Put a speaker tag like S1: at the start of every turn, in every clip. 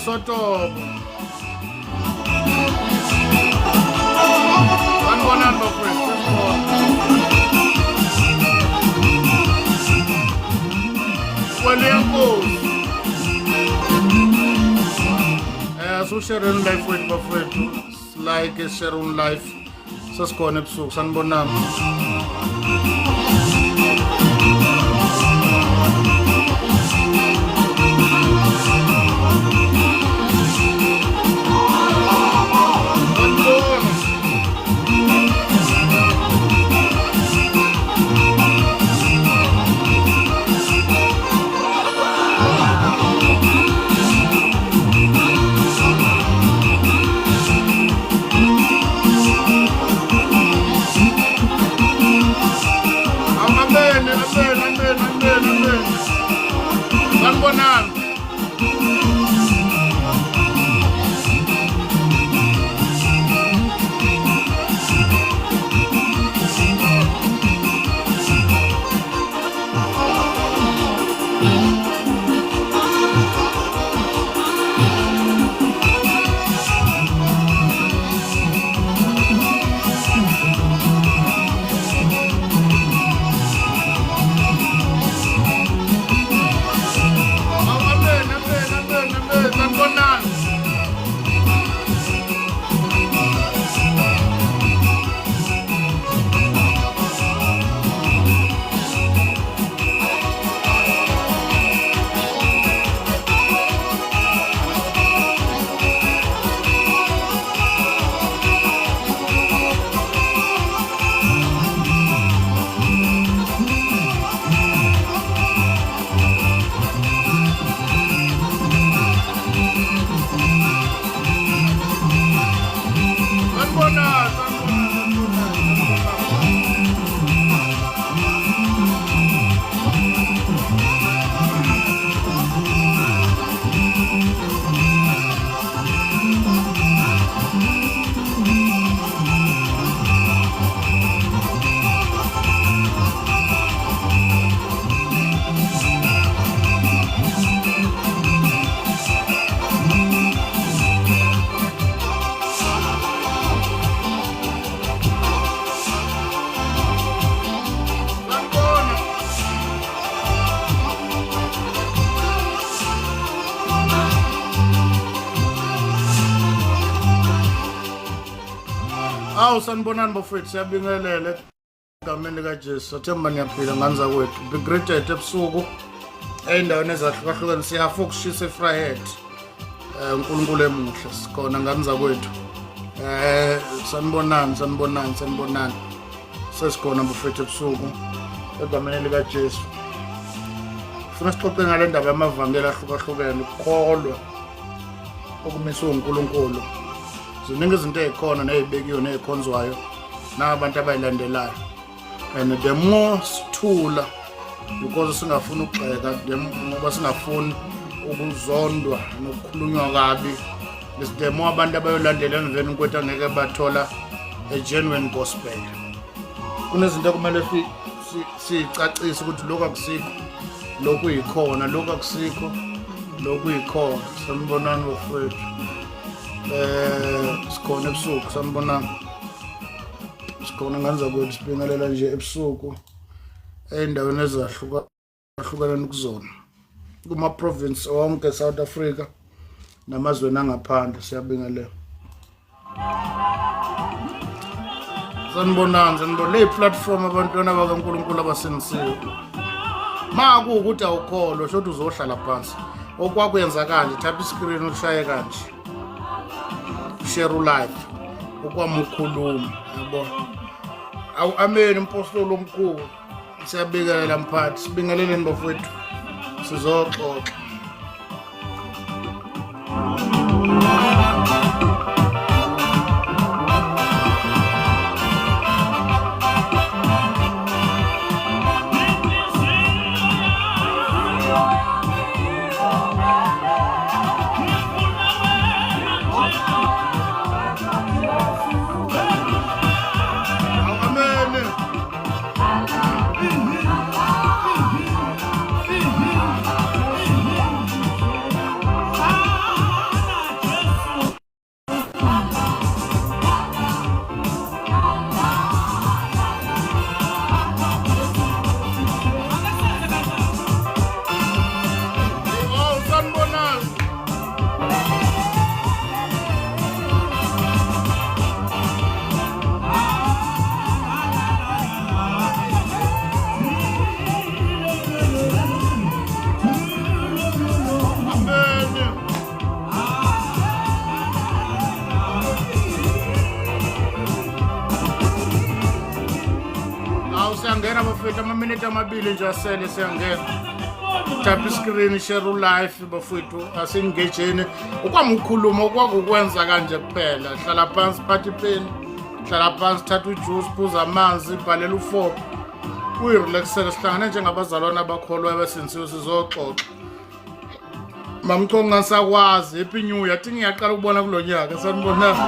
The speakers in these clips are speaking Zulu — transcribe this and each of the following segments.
S1: Soto. One number first. William Booth. So sharing life with Buffett. Like sharing life. Saskone Psuk. Sanbonam. Sanibonani bafethu siyabingelele egameni likaJesu sathemba niyaphila nganza kwethu bigreated ebusuku endaweni ezahlukahlukene siyafa ukushisa eFryhead uNkulunkulu emuhle sikhona nganza kwethu sanibonani sesikhona bafethu ebusuku egameni likaJesu funa sixoxe ngale ndaba yamavangeli ahlukahlukene ukukholwa okumisa uNkulunkulu ziningi izinto ezikhona nezibekiwe nezikhonzwayo nabantu abayilandelayo and the more sithula because singafuni ukugxeka ngoba singafuni ukuzondwa nokukhulunywa kabi the more abantu abayolandela emveni kwethu angeke bathola a genuine gospel kunezinto kumele sicacise ukuthi lokho akusikho lokho yikhona lokho akusikho lokuyikhona. Sanibonani bafowethu. Sikhona ebusuku, sanibonani. Sikhona nganza kwethu sibingelela nje ebusuku ey'ndaweni ezahlukahlukene kuzona. Kuma-province wonke South Africa namazweni angaphandle siyabingelela. Sanibonani le-platform abantwana bakaNkulunkulu abasindisiwe. Ma kuwukuthi awukholwa shothi uzohlala phansi. Okwakwenza kanje, tap iskrini ushaye kanje. Share ulive. Okwami ukhuluma, yabo. Amen impostoli omkhulu. Siyabingelela mphathi, sibingeleleni bafowethu. Sizoxoxa. Siyangena bafowethu amaminiti amabili nje asele siyangena. Tap iskrini share ulive bafowethu asingejeni. Ukwami ukukhuluma okwakukwenza kanje kuphela. Hlala phansi phathi pen. Hlala phansi thatha ujuice phuza amanzi bhalela u4. Uyirelaxele sihlangane njengabazalwana abakholwa abasindisiwe sizoxoxa. Mamchonga ngisakwazi happy new year athi ngiyaqala ukubona kulonyaka sanibonani.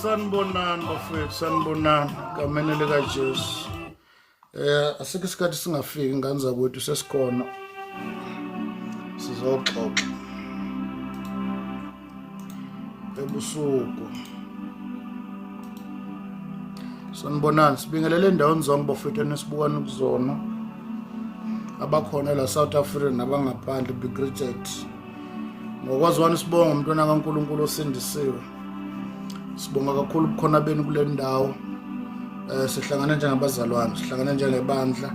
S1: Sanibonani bafowethu, sanibonani ngameni likaJesu. Asikho isikhathi singafiki ngane zakwethu sesikhona. Sizoxoxa ebusuku. Sanibonani sibingelele endaweni zonke bafowethu enisibukana kuzona. Abakhona la South Africa nabangaphandle be greeted. Ngokwazi wani sibonga umntwana kaNkulunkulu osindisiwe. Sibonga kakhulu bukhona beni kule ndawo. Sihlangana njengabazalwane, sihlangana njengebandla,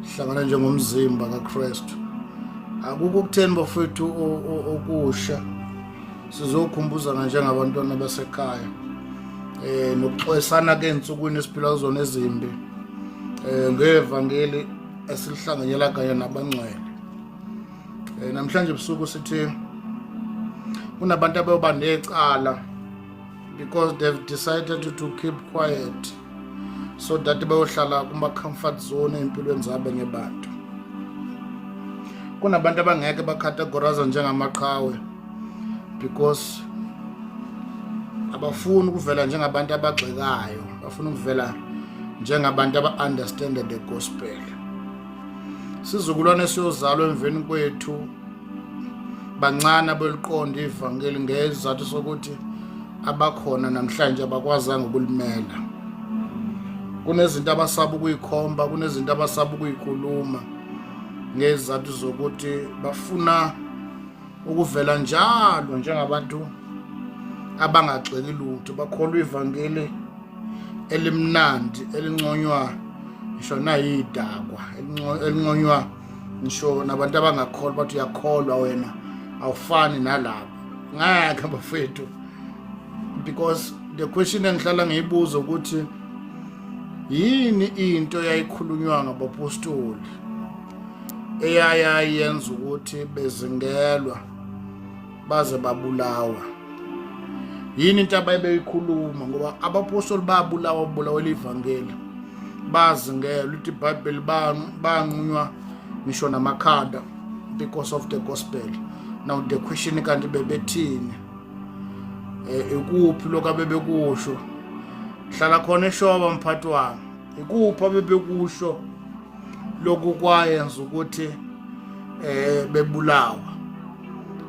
S1: sihlangana njengomzimba kaKristu. Akukho ukutheni bafowethu okusha. Sizokhumbuza njengabantwana basekhaya. Nokuxwesana ke ensukwini esiphila kuzona ezimbi. Ngevangeli esilihlanganyela kanye nabangcwele. Namhlanje ebusuku sithi kunabantu abayoba necala because they've decided to keep quiet so that bayohlala kuma comfort zone empilweni zabo ngebantu. Kunabantu abangeke bacategorize njengamaqhawe because abafuni ukuvela njengabantu abagxekayo, bafuna ukuvela njengabantu aba-understand the gospel. Sizukulwane siyozalwa emveni kwethu bancane abeliqonda ivangeli ngezathu sokuthi abakhona namhlanje abakwazanga ukulimela. Kunezinto abasaba ukuyikhomba, kunezinto abasaba ukuyikhuluma ngezathu zokuthi bafuna ukuvela njalo njengabantu abangagxeki lutho, bakholwa ivangeli elimnandi elinconywa ngisho nayidakwa elinconywa ngisho nabantu abangakholwa bathi uyakholwa wena awufani nalabo ngeke bafethu, because the question engihlala ngiyibuza ukuthi yini into yayikhulunywa ngabapostoli eyayenza ukuthi bezingelwa baze babulawa? Yini into abayikhuluma? Ngoba abapostoli babulawela ivangeli, bazingelwa, ithi iBhayibheli banqunywa ngisho namakhanda because of the gospel. Now the question kanti bebethini, ikuphi lokho abebekusho? Hlala khona eshoba mphathi wami, ikuphi abebekusho lokhu kwayenza ukuthi bebulawa?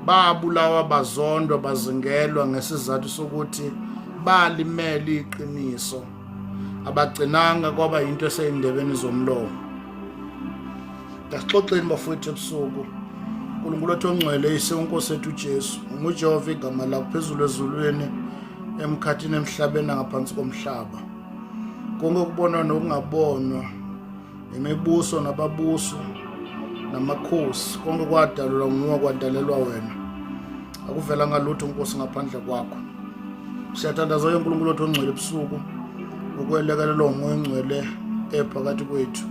S1: Babulawa, bazondwa, bazingelwa ngesizathu sokuthi balimela iqiniso, abagcinanga kwaba into eseyindebeni zomlomo. Dasixoxeni bafowethu ebusuku. uNkulunkulu othi ongcwele ise uNkosi ethu uJesu, nguJehova igama lakho phezulu ezulwini, emkhathini emhlabeni ngaphansi komhlaba. Konke ukubonwa nokungabonwa, imibuso nababuso namakhosi, konke kwadalwa nguwe, kwadalelwa wena. Akuvela ngalutho Nkosi ngaphandle kwakho. Siyathandaza uNkulunkulu othi ongcwele ebusuku, ukwelekelela uMoya oNgcwele ephakathi kwethu,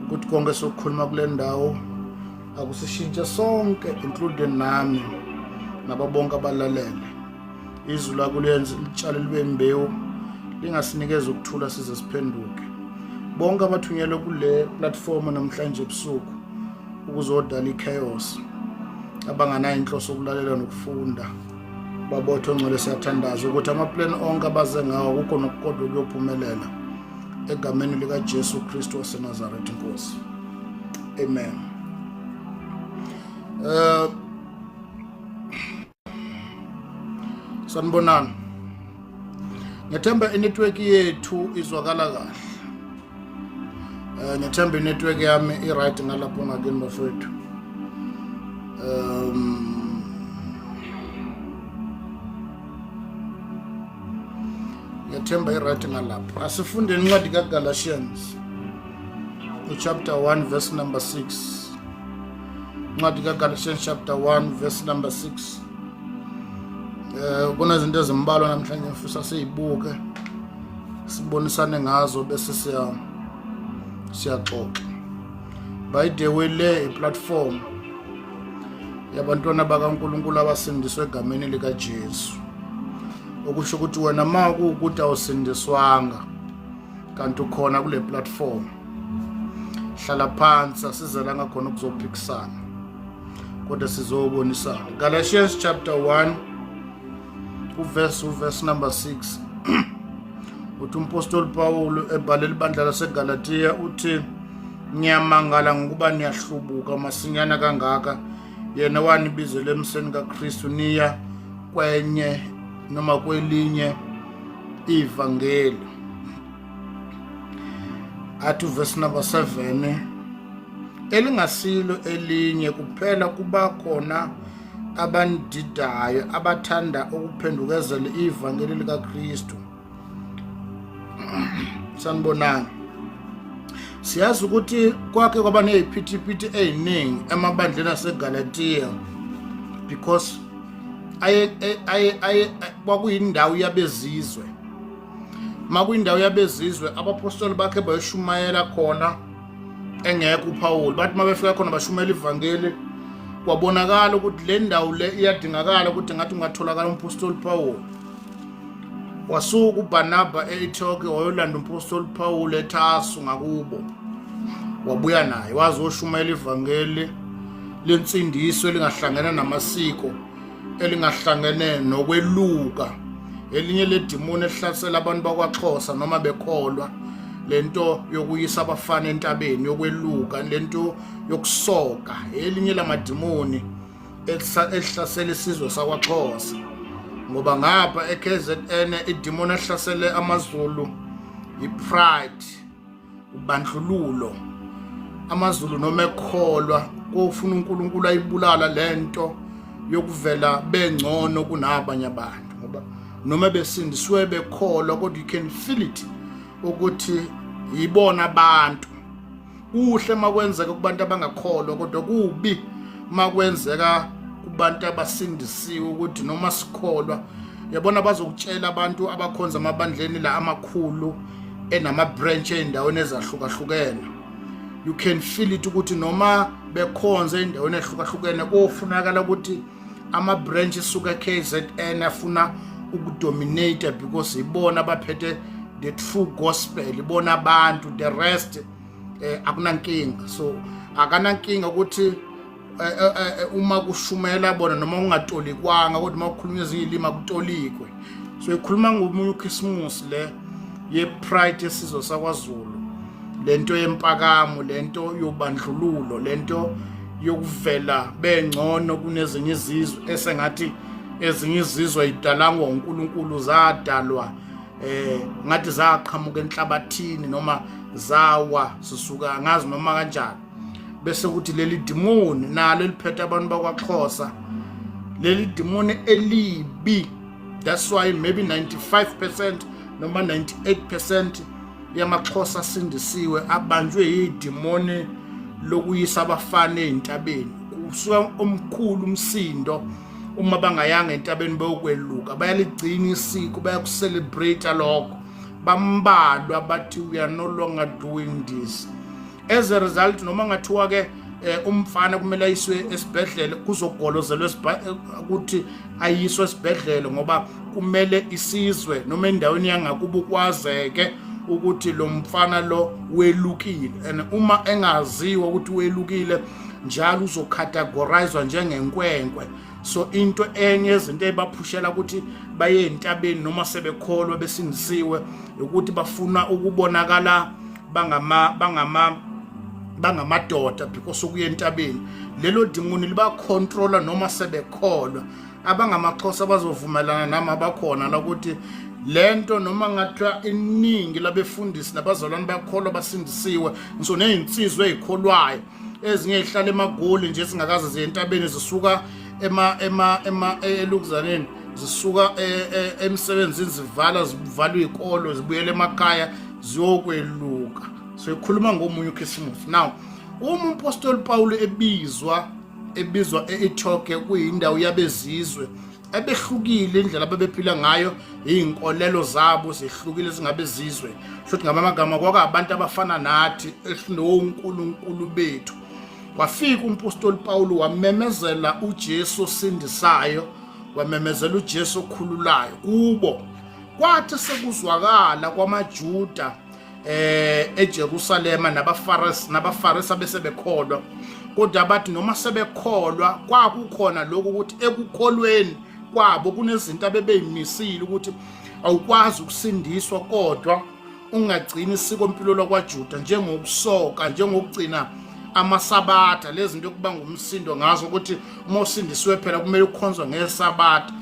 S1: ukuthi konke sokukhuluma kule ndawo akusishintshe sonke, including nami nababonke abalalele. Izwi lakho liyenze litshale libe imbewu, lingasinikeza ukuthula size siphenduke. Bonke abathunyelwe kule platform namhlanje ebusuku ukuzodala ichaos, abanganayo inhloso yokulalela nokufunda, babotho ongcwele siyathandaza ukuthi amaplan onke abaze ngawo akukho nokukodwa kuyophumelela, egameni lika Jesu Kristu waseNazaretha Nkosi. Amen. Sanibonani. Ngethemba inetwork yethu izwakala kahle. Ngethemba inetwork yami i-right ngalapho ngakini bafethu. Ngethemba i-right ngalapho. Asifunde incwadi kaGalatians chapter 1 verse number 6. Incwadi kaGalatians chapter 1 verse number 6. Kuna izinto ezimbalwa namhlanje ngifisa sizibuke, sibonisane ngazo bese siyaxoxa. By the way, le platform yabantwana bakaNkulunkulu abasindiswe egameni lika Jesu, okusho ukuthi wena maku ukuthi awusindiswanga kanti ukhona kule platform, hlala phansi asizela ngakhona ukuzophikisana kodwa sizobonisana. Galatians chapter 1 verse number 6. Uthi umpostoli Paul ebhalela ibandla laseGalatia uthi, ngiyamangala ngokuba niyahlubuka masinyana kangaka, yena wanibizela emseni kaKristu niya kwenye noma kwelinye ivangeli. Athi verse number 7, elingasilo elinye kuphela kuba khona abandidayo abathanda ukuphendukezela ivangeli likaKristu. Sanibonani. Siyazi ukuthi kwakhe kwaba neziphithiphithi eziningi emabandleni aseGalatia because kwakuyindawo yabezizwe. Makuyindawo yabezizwe, abapostoli bakhe bayishumayela khona engekho uPaul. Bathi mabefika khona bashumayela ivangeli, kwabonakala ukuthi le ndawo le iyadingakala ukuthi ngathi ungatholakala umpostoli Paul. Wasuka uBarnaba eToke wayolanda umpostoli Paul eTasu ngakubo, wabuya naye wazoshumayela ivangeli lensindiso elingahlangene namasiko, elingahlangene nokweluka, elinye ledimoni ehlasela abantu bakwaXhosa noma bekholwa, lento yokuyisa abafana entabeni, yokweluka, lento yokusoka, elinye lamadimoni ehlasela isizwe sakwaXhosa. Ngoba ngapha eKZN idimoni ehlasele amaZulu ipride, ubandlululo. AmaZulu noma ekholwa kufuna uNkulunkulu ayibulala lento yokuvela bengcono kunabanye abantu, ngoba noma besindiswe bekholwa kodwa you can feel it ukuthi yibona abantu. Kuhle makwenzeka kubantu abangakholwa kodwa kubi makwenzeka kubantu abasindisiwe ukuthi noma sikholwa yabona bazokutshela abantu abakhonza amabandleni la amakhulu enama branch endaweni ezahlukahlukene. You can feel it ukuthi noma bekhonza endaweni ehlukahlukene kofunakala ukuthi ama branch suka KZN afuna ukudominate because ibona abaphethe the true gospel, ibona abantu, the rest akunankinga. So akanankinga ukuthi uma kushumela bona noma ungatolikwana kodwa uma ukhulunywa izilimi akutolikwe. So ikhuluma ngomunye uChristmas le ye pride esizwe sakwaZulu, lento yempakamo, lento yobandlululo, lento yokuvela bengcono kunezinye izizwe esengathi ezinye izizwe ayidalangwa uNkulunkulu, zadalwa ngathi zaqhamuka enhlabathini noma zawa sisuka ngazi noma kanjani. Bese kuthi leli demoni nalo liphethe abantu bakwaXhosa, leli demoni elibi. That's why maybe 95% noma 98% yamaXhosa sindisiwe abanjwe yidemoni lokuyisa abafana ezintabeni. Kusuka omkhulu umsindo uma bangayanga entabeni bayokweluka, bayaligcina isiko, bayakucelebrate lokho, bambalwa bathi we are no longer doing this. As a result noma ngathiwa ke umfana kumele ayiswe esibhedlela kuzogolozelwe ukuthi ayiswe esibhedlela ngoba kumele isizwe noma endaweni yangakuba ukwazeke ukuthi lo mfana lo welukile, and uma engaziwa ukuthi welukile njalo uzocategorizwa njengenkwenkwe. So into enye izinto ebaphushela ukuthi baye entabeni noma sebekholwa besindisiwe ukuthi bafuna ukubonakala bangamadoda because ukuya entabeni. Lelo demoni liba controller noma sebekholwa. AbangamaXhosa bazovumelana nami abakhona la ukuthi lento noma ngathiwa iningi labefundisi nabazalwane bakholwa basindisiwe, ngiso nezinsizwe ezikholwayo ezinye ezihlala emagoli nje singakaze ziye entabeni zisuka elukuzaneni, zisuka emsebenzini zivalwa izikolo zibuyele emakhaya ziyokweluka. So ikhuluma ngomunye uChristmas. Now uma umpostoli Paul ebizwa eTurkey kuyindawo yabezizwe ebehlukile indlela ababephila ngayo, izinkolelo zabo zihlukile zingabezizwe, futhi ngamagama kwakabantu abafana nathi esinonkulunkulu bethu. Wafika umpostoli Paul wamemezela uJesu osindisayo, wamemezela uJesu okhululayo kubo. Kwathi sekuzwakala kwamaJuda eJerusalema nabaFarisi abesebekholwa, kodwa bathi noma sebekholwa kwakukhona lokho ukuthi ekukholweni kwabo kunezinto abebeyimisile ukuthi awukwazi ukusindiswa kodwa ungagcini isiko impilo lakwaJuda, njengokusoka, njengokugcina amasabatha, lezi zinto kuba ngumsindo ngazo ukuthi uma usindiswe phela kumele ukhonzwe ngesabatha,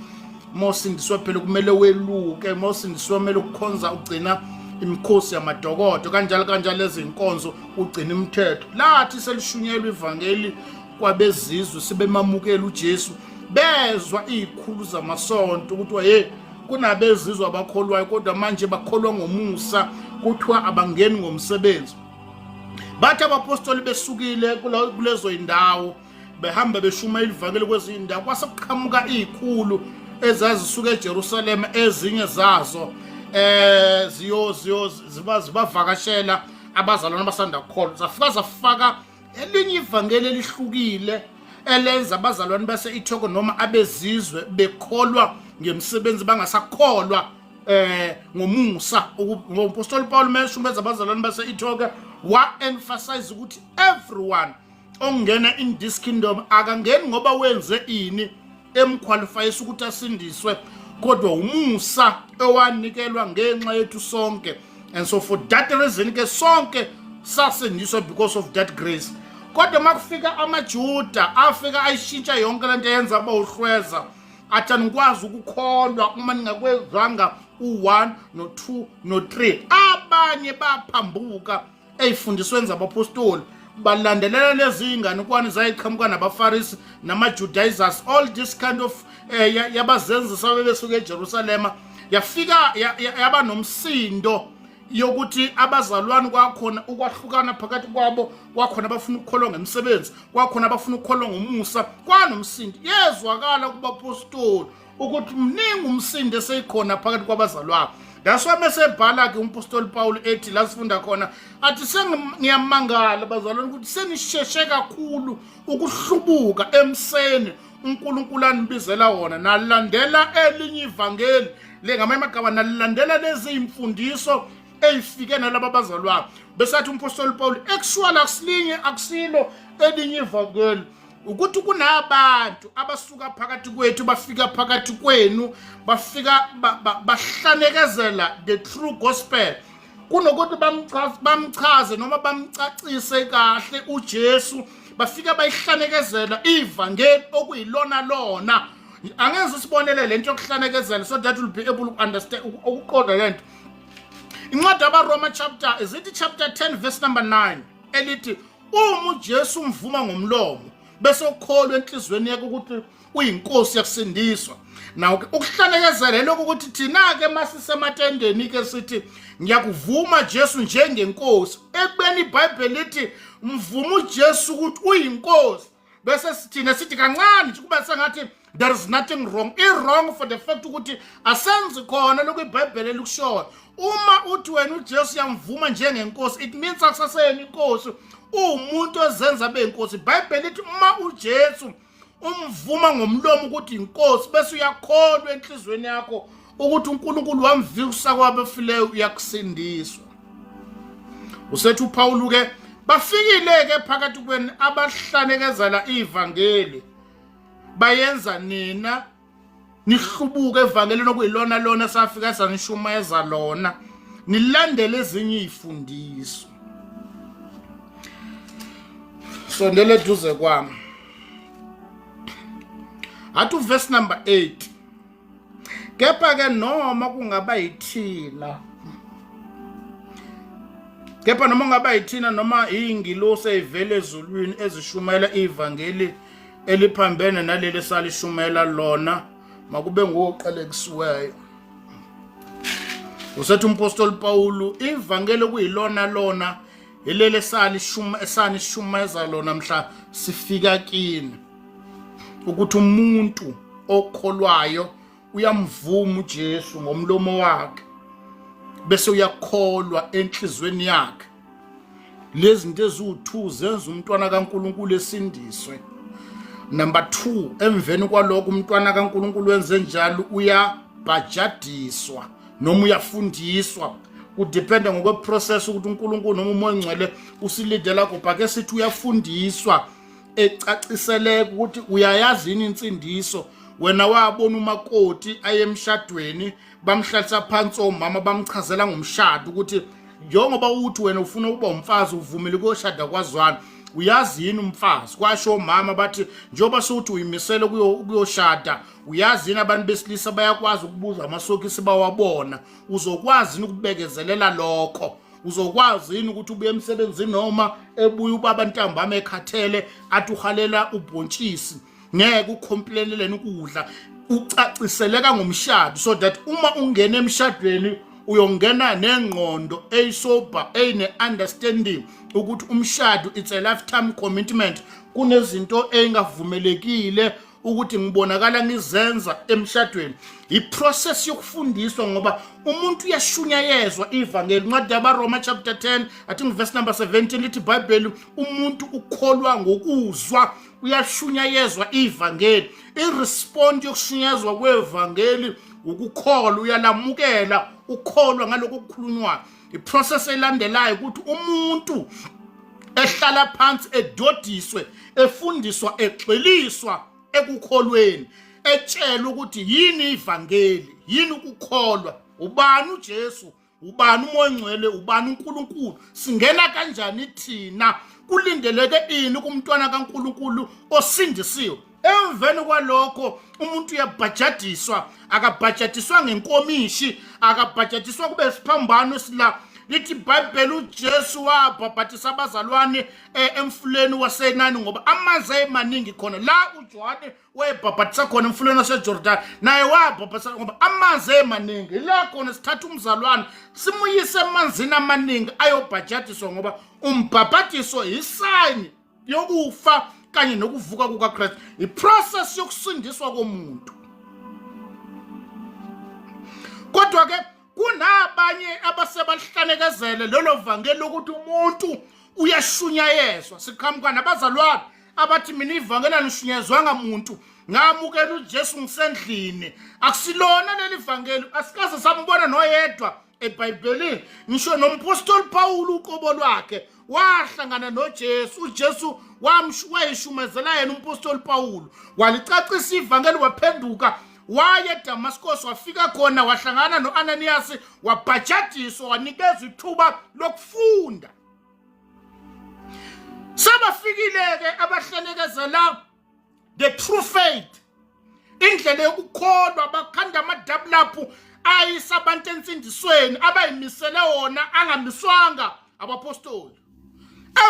S1: uma usindiswe phela kumele weluke, uma usindiswe kumele ukukhonza ugcina imikhosi yamadokodo, kanjalo lezi inkonzo ugcina imithetho. Lathi selishunyelwa ivangeli kwabezizwe sibemamukela uJesu, bezwa izikhulu zamasonto ukuthi kunabezizwe abakholwayo kodwa manje bakholwa ngomusa, kuthiwa abangeni ngomsebenzi. Bathi abapostoli besukile kulezo indawo behamba beshumayela ivangeli kwezindawo, kwasekuqhamuka izikhulu ezazisuka eJerusalem, ezinye zazo zibavakashela abazalwane basanda kukholwa. Zafaka elinye ivangeli elihlukile elenza abazalwane base-Ithoko noma abezizwe bekholwa ngemsebenzi, bangasakholwa ngomusa. Ngompostoli Paul meshumbeza abazalwane base-Ithoko wa-emphasize ukuthi everyone ongena in this kingdom akangeni ngoba wenze ini emqualifyisa ukuthi asindiswe, kodwa umusa ewanikelwa ngenxa yethu sonke. And so for that reason ke sonke sasindiswa because of that grace. Kodwa makufika amaJuda afika ayishintsha yonke lento yenza abawuhlweza, athi anikwazi ukukholwa uma ningakwezanga u1 no2 no3. Abanye baphambuka ezifundisweni zabapostoli, balandelela lezi inganekwane zayiqhamuka nabaFarisi namaJudaizers, all this kind of yabazenzisa bebesuka eJerusalem, yafika yaba nomsindo yokuthi abazalwane kwakhona ukwahlukana phakathi kwabo, kwakhona abafuna ukukholwa ngemisebenzi, kwakhona abafuna ukukholwa ngomusa, kwanomsindo. Yezwakala kubapostoli ukuthi mningi umsindo eseyikhona phakathi kwabazalwane. That's why mesebhala ke umpostoli Paul ethi la sifunda khona athi ngiyamangala bazalwane ukuthi senisheshe kakhulu ukuhlubuka emseni uNkulunkulu anibizela wona, nalandela elinye ivangeli lengamanye amagama, nalandela lezi imfundiso eyifike nalabo bazalwane. Besathi umpostoli Paul actually akusilo elinye ivangeli, ukuthi kunabantu abasuka phakathi kwethu bafika phakathi kwenu bafika bahlanekezela the true gospel, kunokuthi bamchaze noma bamcacise kahle uJesu, bafika bayihlanekezela ivangeli okuyilona lona. Angeze sibonele lento yokuhlanekezela so that will be able to understand ukuqonda lento. Incwadi yabaRoma chapter 10 verse number 9 elithi uma uJesu umvuma ngomlomo bese ukholwa enhlizweni yakho ukuthi uyinkosi yakusindiswa. Now ukuhlanekezela lokho ukuthi thina ke masisematendeni ke sithi ngiyakuvuma Jesu njengenkosi, ekubeni iBhayibheli lithi mvuma uJesu ukuthi uyinkosi, bese sithina sithi kancane nje kuba sengathi there is nothing wrong. Wrong for the fact ukuthi asenzi khona lokho iBhayibheli likushoyo. Uma uthi wena uJesu yamvuma njengenkosi, it means akusaseyena inkosi, umuntu ozenza benkosi. iBhayibheli lithi uma uJesu umvuma ngomlomo ukuthi inkosi bese uyakholwa enhlizweni yakho ukuthi uNkulunkulu wamvisa kwabafileyo uyakusindiswa. Usethi uPaul ke bafikile ke phakathi kwenu abahlanekezela ivangeli bayenza nina nihlubuke evangelini okuyilona lona safika sanishumayeza lona, nilandele ezinye izifundiso. Sondele duze kwami athi verse number 8, kepha ke noma kungaba yithina, kepha noma kungaba yithina noma ingilosi evele ezulwini ezishumayela ivangeli eliphambene naleli salishumela lona, makube ngoqalekisiweyo. Usethi umpostoli Paul ivangeli kuyilona lona ilele esanishumayeza lona mhla sifika kini, ukuthi umuntu okholwayo uyamvuma uJesu ngomlomo wakhe bese uyakholwa enhlizweni yakhe. Lezi zinto eziwu2 zenza umntwana kaNkulunkulu esindiswe. Number 2, emveni kwalokho umntwana kaNkulunkulu wenze njalo uyabhajadiswa noma uyafundiswa. Kudependa ngokweprocess ukuthi uNkulunkulu noma uMoya Ngcwele usilidela kupha ke sithi uyafundiswa ecaciseleke ukuthi uyayazi insindiso. Wena wabona umakoti ayemshadweni bamhlalisa phansi omama bamchazela ngomshado ukuthi njengoba uthi wena ufuna ukuba umfazi uvumile ukuyoshada kwazwana, uyazi yini umfazi? Kwasho omama bathi njengoba sokuthi uyimisele kuyoshada, uyazi yini abantu besilisa bayakwazi ukubuza amasokisi bawabona, uzokwazi ukubekezelela lokho? Uzokwazi yini ukuthi ubuye emsebenzini noma ebuye ubaba ntambama ekhathele athi uhalela ubhontshisi, ngeke ucomplainelene ukudla, ucaciseleka ngomshado so that uma ungena emshadweni uyongena nengqondo eyisober ene-understanding ukuthi umshado it's a lifetime commitment. Kunezinto engavumelekile ukuthi ngibonakala ngizenza emshadweni. Iprocess yokufundiswa ngoba umuntu uyashunyayezwa ivangeli. Incwadi yabaRoma chapter 10 I think verse number 17 lithi iBhayibheli umuntu ukholwa ngokuzwa uyashunyayezwa ivangeli. Irespond yokushunyayezwa kwevangeli ukukholwa, uyalamukela ukholwa ngaloko kukhulunywa. Iprocess elandelayo ukuthi umuntu ehlala phansi edodiswe, efundiswa, exeliswa ekukholweni, etshela ukuthi yini ivangeli, yini ukukholwa, ubani uJesu, ubani uMoya Ngcwele, ubani uNkulunkulu, singena kanjani thina, kulindeleke ini kumntwana kaNkulunkulu osindisiwe. Emveni kwalokho umuntu uyabhajadiswa, akabhajadiswa ngenkomishi, akabhajadiswa kube isiphambano sila lithi iBhayibheli uJesu wabhabhathisa abazalwane emfuleni waseNani ngoba amanzi ayemaningi khona la uJohane wayebhabhathisa khona emfuleni waseJordan naye wabhabhathisa ngoba amanzi ayemaningi la khona sithatha umzalwane simuyise emanzini amaningi ayobhajadiswa ngoba umbhabhadiso isayini yokufa kanye nokuvuka kukaKristu iprocess yokusindiswa komuntu. Kodwa ke kunabanye abasebalihlanekezele lelo vangeli ukuthi umuntu uyashunyayezwa. Siqhamuka nabazalwane abathi mina ivangeli anishunyezwanga muntu ngamukela uJesu ngisendlini. Akusilona leli vangeli, asikaze sambona noyedwa eBhayibhelini. Ngisho nompostoli Paul uqobo lwakhe wahlangana noJesu. uJesu wayishumezela yena umpostoli Paul, walicacisa ivangeli waphenduka waya eDamascus wafika khona wahlangana noAnanias wabhajadiswa wanikezwa ithuba lokufunda. Sebafikile-ke abahlenekezela the true faith, indlela yokukholwa, bakhanda amadabulaphu ayisa abantu ensindisweni abayimisele wona angamiswanga abapostoli.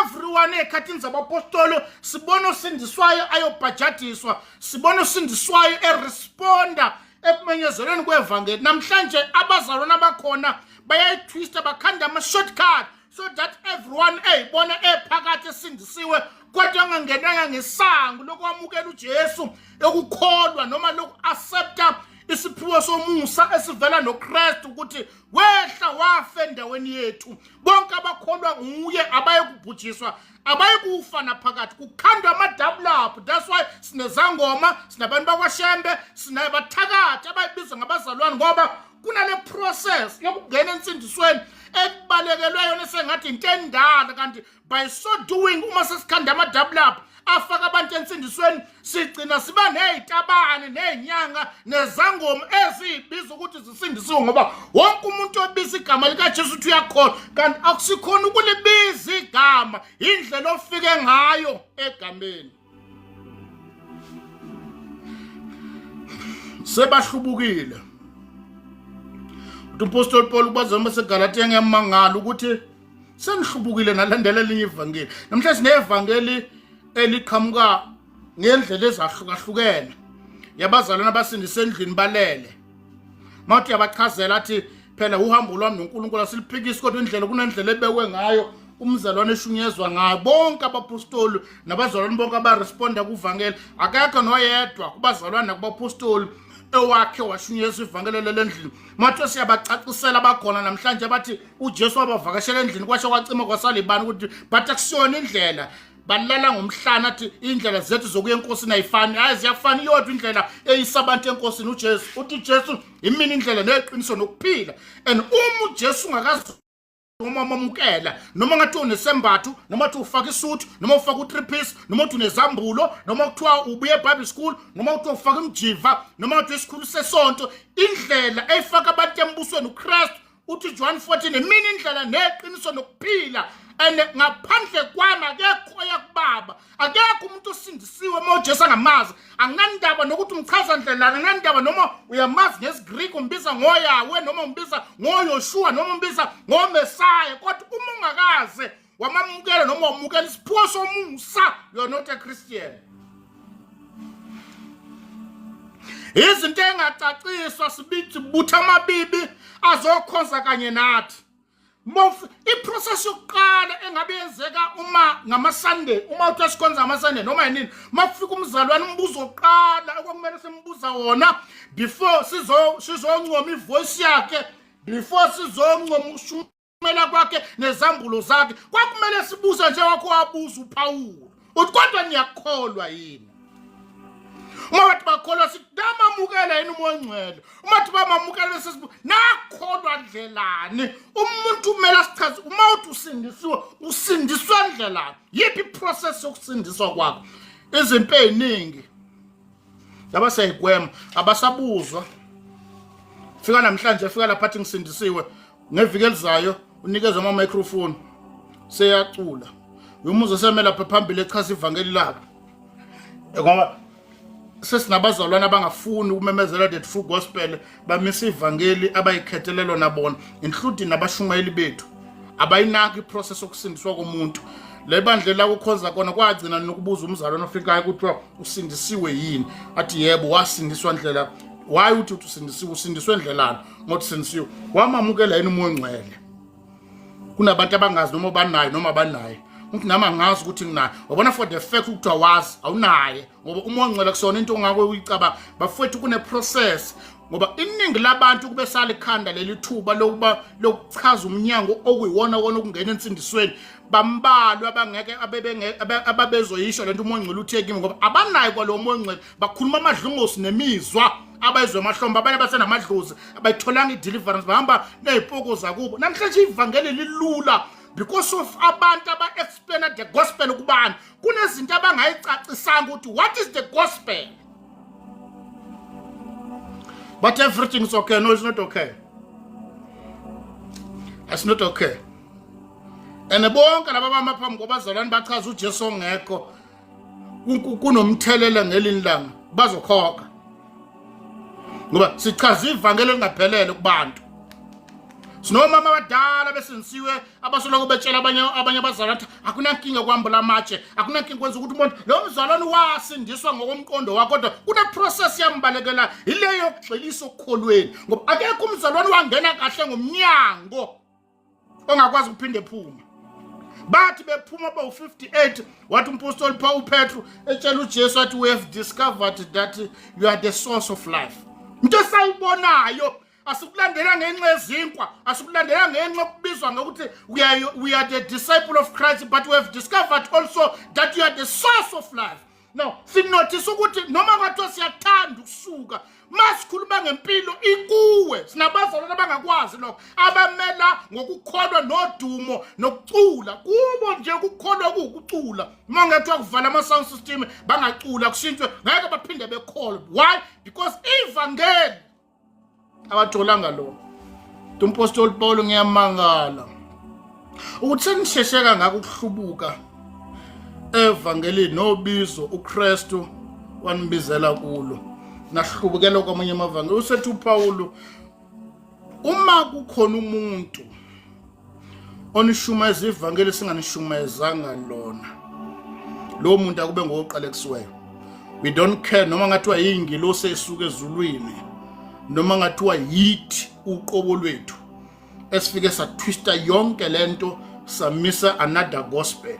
S1: Everyone ekhathini zabapostoli sibona usindiswayo ayobhajadiswa, sibona usindiswayo eresponda ekumenyezelweni kwevangeli. Namhlanje abazalwana bakhona bayayitwista bakhanda ama-shortcut so that everyone eyibona ephakathi esindisiwe kodwa angangenanga ngesango lokwamukela uJesu ekukholwa noma loku-accepta isiphiwo somusa esivela noKristu ukuthi wehla wafa endaweni yethu. Bonke abakholwa nguye abayekubhujiswa abayekufa naphakathi kukhandwa amadabulaphu. That's why sinezangoma, sinabantu bakwaShembe, sinabathakathi abayibiza ngabazalwane ngoba kunale process yokungena ensindisweni ekubalekelweyo nesengathi into endala, kanti by so doing uma sesikhanda amadabulaphu afaka abantu ensindisweni sigcina siba nezitabane nezinyanga nezangoma ezibiza ukuthi zisindisiwe ngoba wonke umuntu obiza igama likaJesu uthi uyakholwa, kanti akusikhona ukulibiza igama, indlela ofike ngayo egameni. Sebahlubukile umpostoli Paul ubazama seGalatia ngiyamangala ukuthi senihlubukile nalandela elinye ivangeli. Namhlanje sinevangeli eliqhamuka ngendlela ezahlukahlukene yabazalwana abasindise endlini balele. Mawuthi yabachazela athi phela uhambo lwami noNkulunkulu asiliphikisi kodwa indlela kunendlela ebekwe ngayo umzalwane eshunyezwa ngayo. Bonke abapostoli nabazalwane bonke abaresponda kuvangeli, akekho noyedwa kubazalwane nakubapostoli ewakhe washunyezwa ivangeli lendlini. Matho siyabacacisela bakhona namhlanje bathi uJesu wabavakashela endlini kwasho kwacima kwasalibani ukuthi but akusiyona indlela. Balala ngomhlana athi indlela zethu zokuya enkosini ayifani. Hayi ziyafana iyodwa indlela eyisabantu enkosini uJesu. Uthi uJesu imini indlela neqiniso nokuphila. And uma uJesu ungakazi uma mamukela noma ngathi unesembathu noma uthi ufaka isuit noma ufaka u3-piece noma uthi unezambulo noma kuthiwa ubuye eBible school noma uthi ufaka imjiva noma uthi isikhulu sesonto, indlela eyifaka abantu embusweni uKristu. Uthi John 14 imini indlela neqiniso nokuphila. And ngaphandle kwami akekho yakubaba, akekho umuntu osindisiwe uma uJesu angamazi. Anginandaba nokuthi umchaza ndlela, anginandaba noma uyamazi ngesiGreek umbiza ngoYahweh noma umbiza ngoYoshua noma umbiza ngoMessiah, kodwa uma ungakaze wamamukela noma wamukela isiphiwo somusa, you are not a Christian. Izinto engacaciswa sibithi butha amabibi azokhonza kanye nathi. Iprocess yokuqala engabe yenzeka uma ngamaSunday, uma uthi asikhonza ngamaSunday noma yini, makufika umzalwane umbuzo oqala okwakumele simbuza wona before sizoncoma ivoice yakhe, before sizoncoma ushumela kwakhe nezambulo zakhe, kwakumele sibuze nje wakho wabuza uPaul uthi kodwa niyakholwa yini? Uma bathi bakholwa sithi namamukela yini umoya ongcwele. Uma bathi bamamukela sesibu nakholwa ndlelani? Umuntu umele asichaze uma uthi usindisiwe usindiswa ndlelani? Yiphi iprocess yokusindiswa kwakho? Izinto eziningi labasayigwema abasabuzwa. Fika namhlanje fika lapha athi ngisindisiwe, ngeviki elizayo unikeza ama microphone seyacula. Uyumuzo semela phambili echaza ivangeli lakhe. Ngoba sesinabazalwana abangafuni ukumemezela the true gospel bamisa ivangeli abayikhethelelo nabona, including nabashumayeli bethu. abayinaki iprocess yokusindiswa komuntu. Le bandle la kukhonza khona kwagcina nokubuza umzalwane ofikayo kuthiwa usindisiwe yini, athi yebo wasindiswa ndlela. Why uthi usindiswe ndlelani ngothi sindisiwe? Wamamukela yini umoya ongcwele. Kunabantu abangazi noma banayo noma banaye. Uthi nama ngazi ukuthi nginayo. Wabona for the fact ukuthi awazi awunaye ngoba umoya ongcwele kusona into ongakwe uyicaba bafethu kune process ngoba iningi labantu kube sala ikhanda leli thuba lokuchaza umnyango okuyiwona wona ukungena insindisweni bambalwa abangeke ababezoyisho lento umoya ongcwele uthe kimi ngoba abanayo kwalo moya ongcwele bakhuluma amadlungosi nemizwa abayizwe amahlombe abanye basenamadlozi abayitholanga ideliverance bahamba nezipoko zakubo. Namhlanje ivangeli lilula because of abantu aba-explain the gospel kubani. Kunezinto abangayicacisanga ukuthi what is the gospel, but everything is okay. No, it's not okay. It's not okay. And bonke laba bamaphambi kobazalwane bachaza uJesu ongekho kunomthelela ngelinye ilanga bazokhokha ngoba sichaza ivangeli elingaphelele kubantu. Sinomama abadala besindisiwe abasoloko betshela abanye abazalwane akunankinga kwambula amatshe, akunankinga kwenza ukuthi umuntu lo mzalwane wasindiswa ngokomqondo wakho kodwa kuna process yambalekela ileyo kugxilisa okukholweni ngoba akekho umzalwane wangena kahle ngomnyango ongakwazi ukuphinde ephuma. Bathi bephuma bawu58 wathi umpostoli Paul Petru etshela uJesu athi we have discovered that you are the source of life. Into sayibonayo asikulandela ngenxa yezinkwa, asikulandela ngenxa yokubizwa ngokuthi we are the disciple of Christ, but we have discovered also that you are the source of life. Now sinotice ukuthi noma kwathiwa siyathanda ukusuka masikhuluma ngempilo ikuwe sinabazalwane abangakwazi lokho abamela ngokukholwa nodumo nokucula kubo nje ukukholwa kuukucula mangathiwa kuvala ama sound system bangacula kushintshwe ngeke baphinde bekholwe. Why? Because ivangeli abatholanga lo. Umpostoli Paul ngiyamangala ukuthi senishesheka ngako ukuhlubuka evangelini nobizo uKristu wanibizela kulo nahlubukela kwamanye amavangeli. Usethi uPaul uma kukhona umuntu onishumeza ivangeli singanishumezanga lona lo muntu akube ngoqalekisiweyo. We don't care noma ngathiwa yingilosi esuka ezulwini noma ngathiwa yithi uqobo lwethu esifike satwista yonke lento samisa another gospel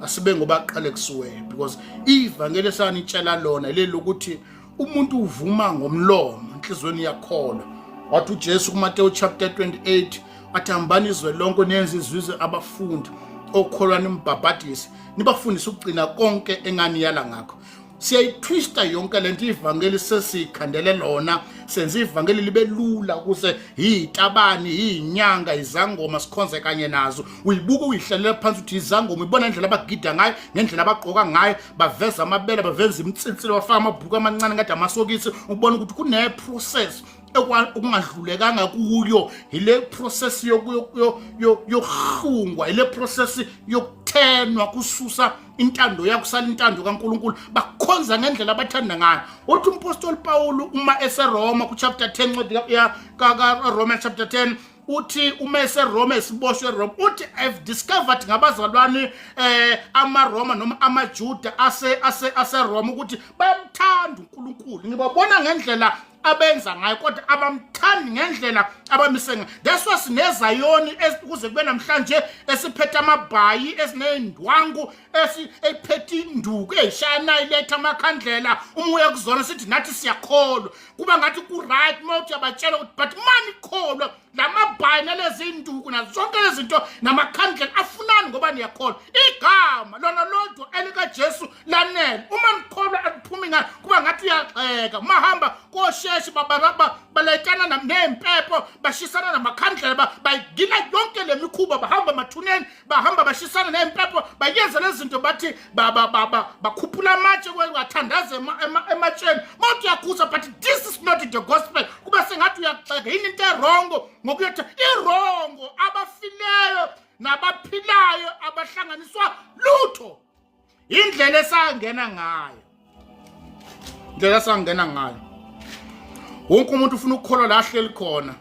S1: asibe ngoba qalekisiweyo because ivangeli sanitshela lona leli lokuthi umuntu uvuma ngomlomo inhlizweni yakholwa. Wathi uJesu kuMateyu chapter 28 athi hambani izwe lonke nenze izizwe abafundi okholwa nimbhabhadise nibafundise ukugcina konke enganiyala ngakho. Siyayitwista yonke lento ivangeli sesikhandele lona senze ivangeli libe lula ukuze yitabani yinyanga izangoma sikhonze kanye nazo. Uyibuka uyihlelela phansi uthi izangoma ibona indlela abagida ngayo ngendlela abagqoka ngayo baveza amabele baveza imitsitsilo bafaka amabhuku amancane ngathi amasokisi ubona ukuthi kune process okungadlulekanga kuyo. Ile process yokuhlungwa, ile process yokuthenwa kususa intando yakho sala intando kaNkulunkulu bakhonza ngendlela abathanda ngayo. Uthi umpostoli Paul uma eseRoma ku chapter 10 ya Roma chapter 10 uthi uma eseRoma esiboshwe eRoma uthi I've discovered ngabazalwane amaRoma noma amaJuda aseRoma ukuthi bayamthanda uNkulunkulu. Ngibabona ngendlela abenza ngayo kodwa abamthandi ngendlela abamise ngayo. That's why sineZayoni ukuze kube namhlanje esiphethe amabhayi esinendwangu esiphethe induku ezishana iletha amakhandlela umoya kuzona sithi nathi siyakholwa kuba ngathi ku right mode yabatshela ukuthi but mani kholwa lamabhayi nalezi induku nazo zonke lezi zinto namakhandlela afunani ngoba niyakholwa. Igama lona lodwa elika Jesu lanele uma nikholwa akuphumi ngayo kuba ngathi uyaxeka mahamba kosheshe balayitana nempepho bashisana namakhandlela bayigila yonke lemikhuba bahamba mathuneni bahamba bashisana nempepho bayenza lezi zinto bathi bakhuphula amatshe kwathandaza ematsheni mawuthi yakhuza but this is not the gospel kuba sengathi uyaxeka yini into erongo ngokuyothi irongo abafileyo nabaphilayo abahlanganiswa lutho indlela esangena ngayo. Wonke umuntu ufuna ukukholwa la hleli khona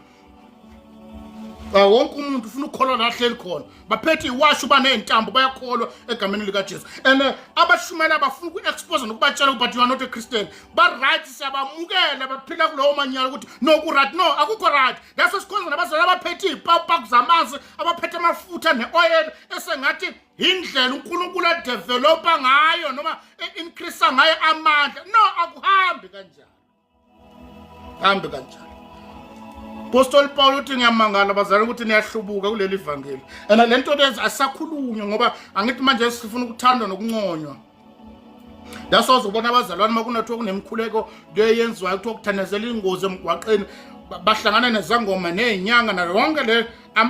S1: wonke umuntu ufuna ukukholwa la hleli khona baphethe iwashu baney'ntambo bayakholwa egameni likaJesu and abashumela abafuna uku-expose nokubatshela but you are not a Christian ba-right siyabamukela baphila kulowo manyala ukuthi no ku-right no akukho right laso sikhonza nabazali abaphethe iy'pawupawu zamanzi abaphethe amafutha ne-oil esengathi indlela uNkulunkulu adevelopa ngayo noma increase ngayo amandla no akuhambi kanjalo hambi kanjalo Apostle Paul uthi ngiyamangala bazali ukuthi niyahlubuka kuleli ivangeli and lento lezi asakhulunywa ngoba angithi manje sifuna ukuthandwa nokunconywa that's why uzobona abazalwane makunathiwa kunemkhuleko leyenziwayo kuthiwa kuthandazela ingozi emgwaqeni bahlangana nezangoma nezinyanga na yonke le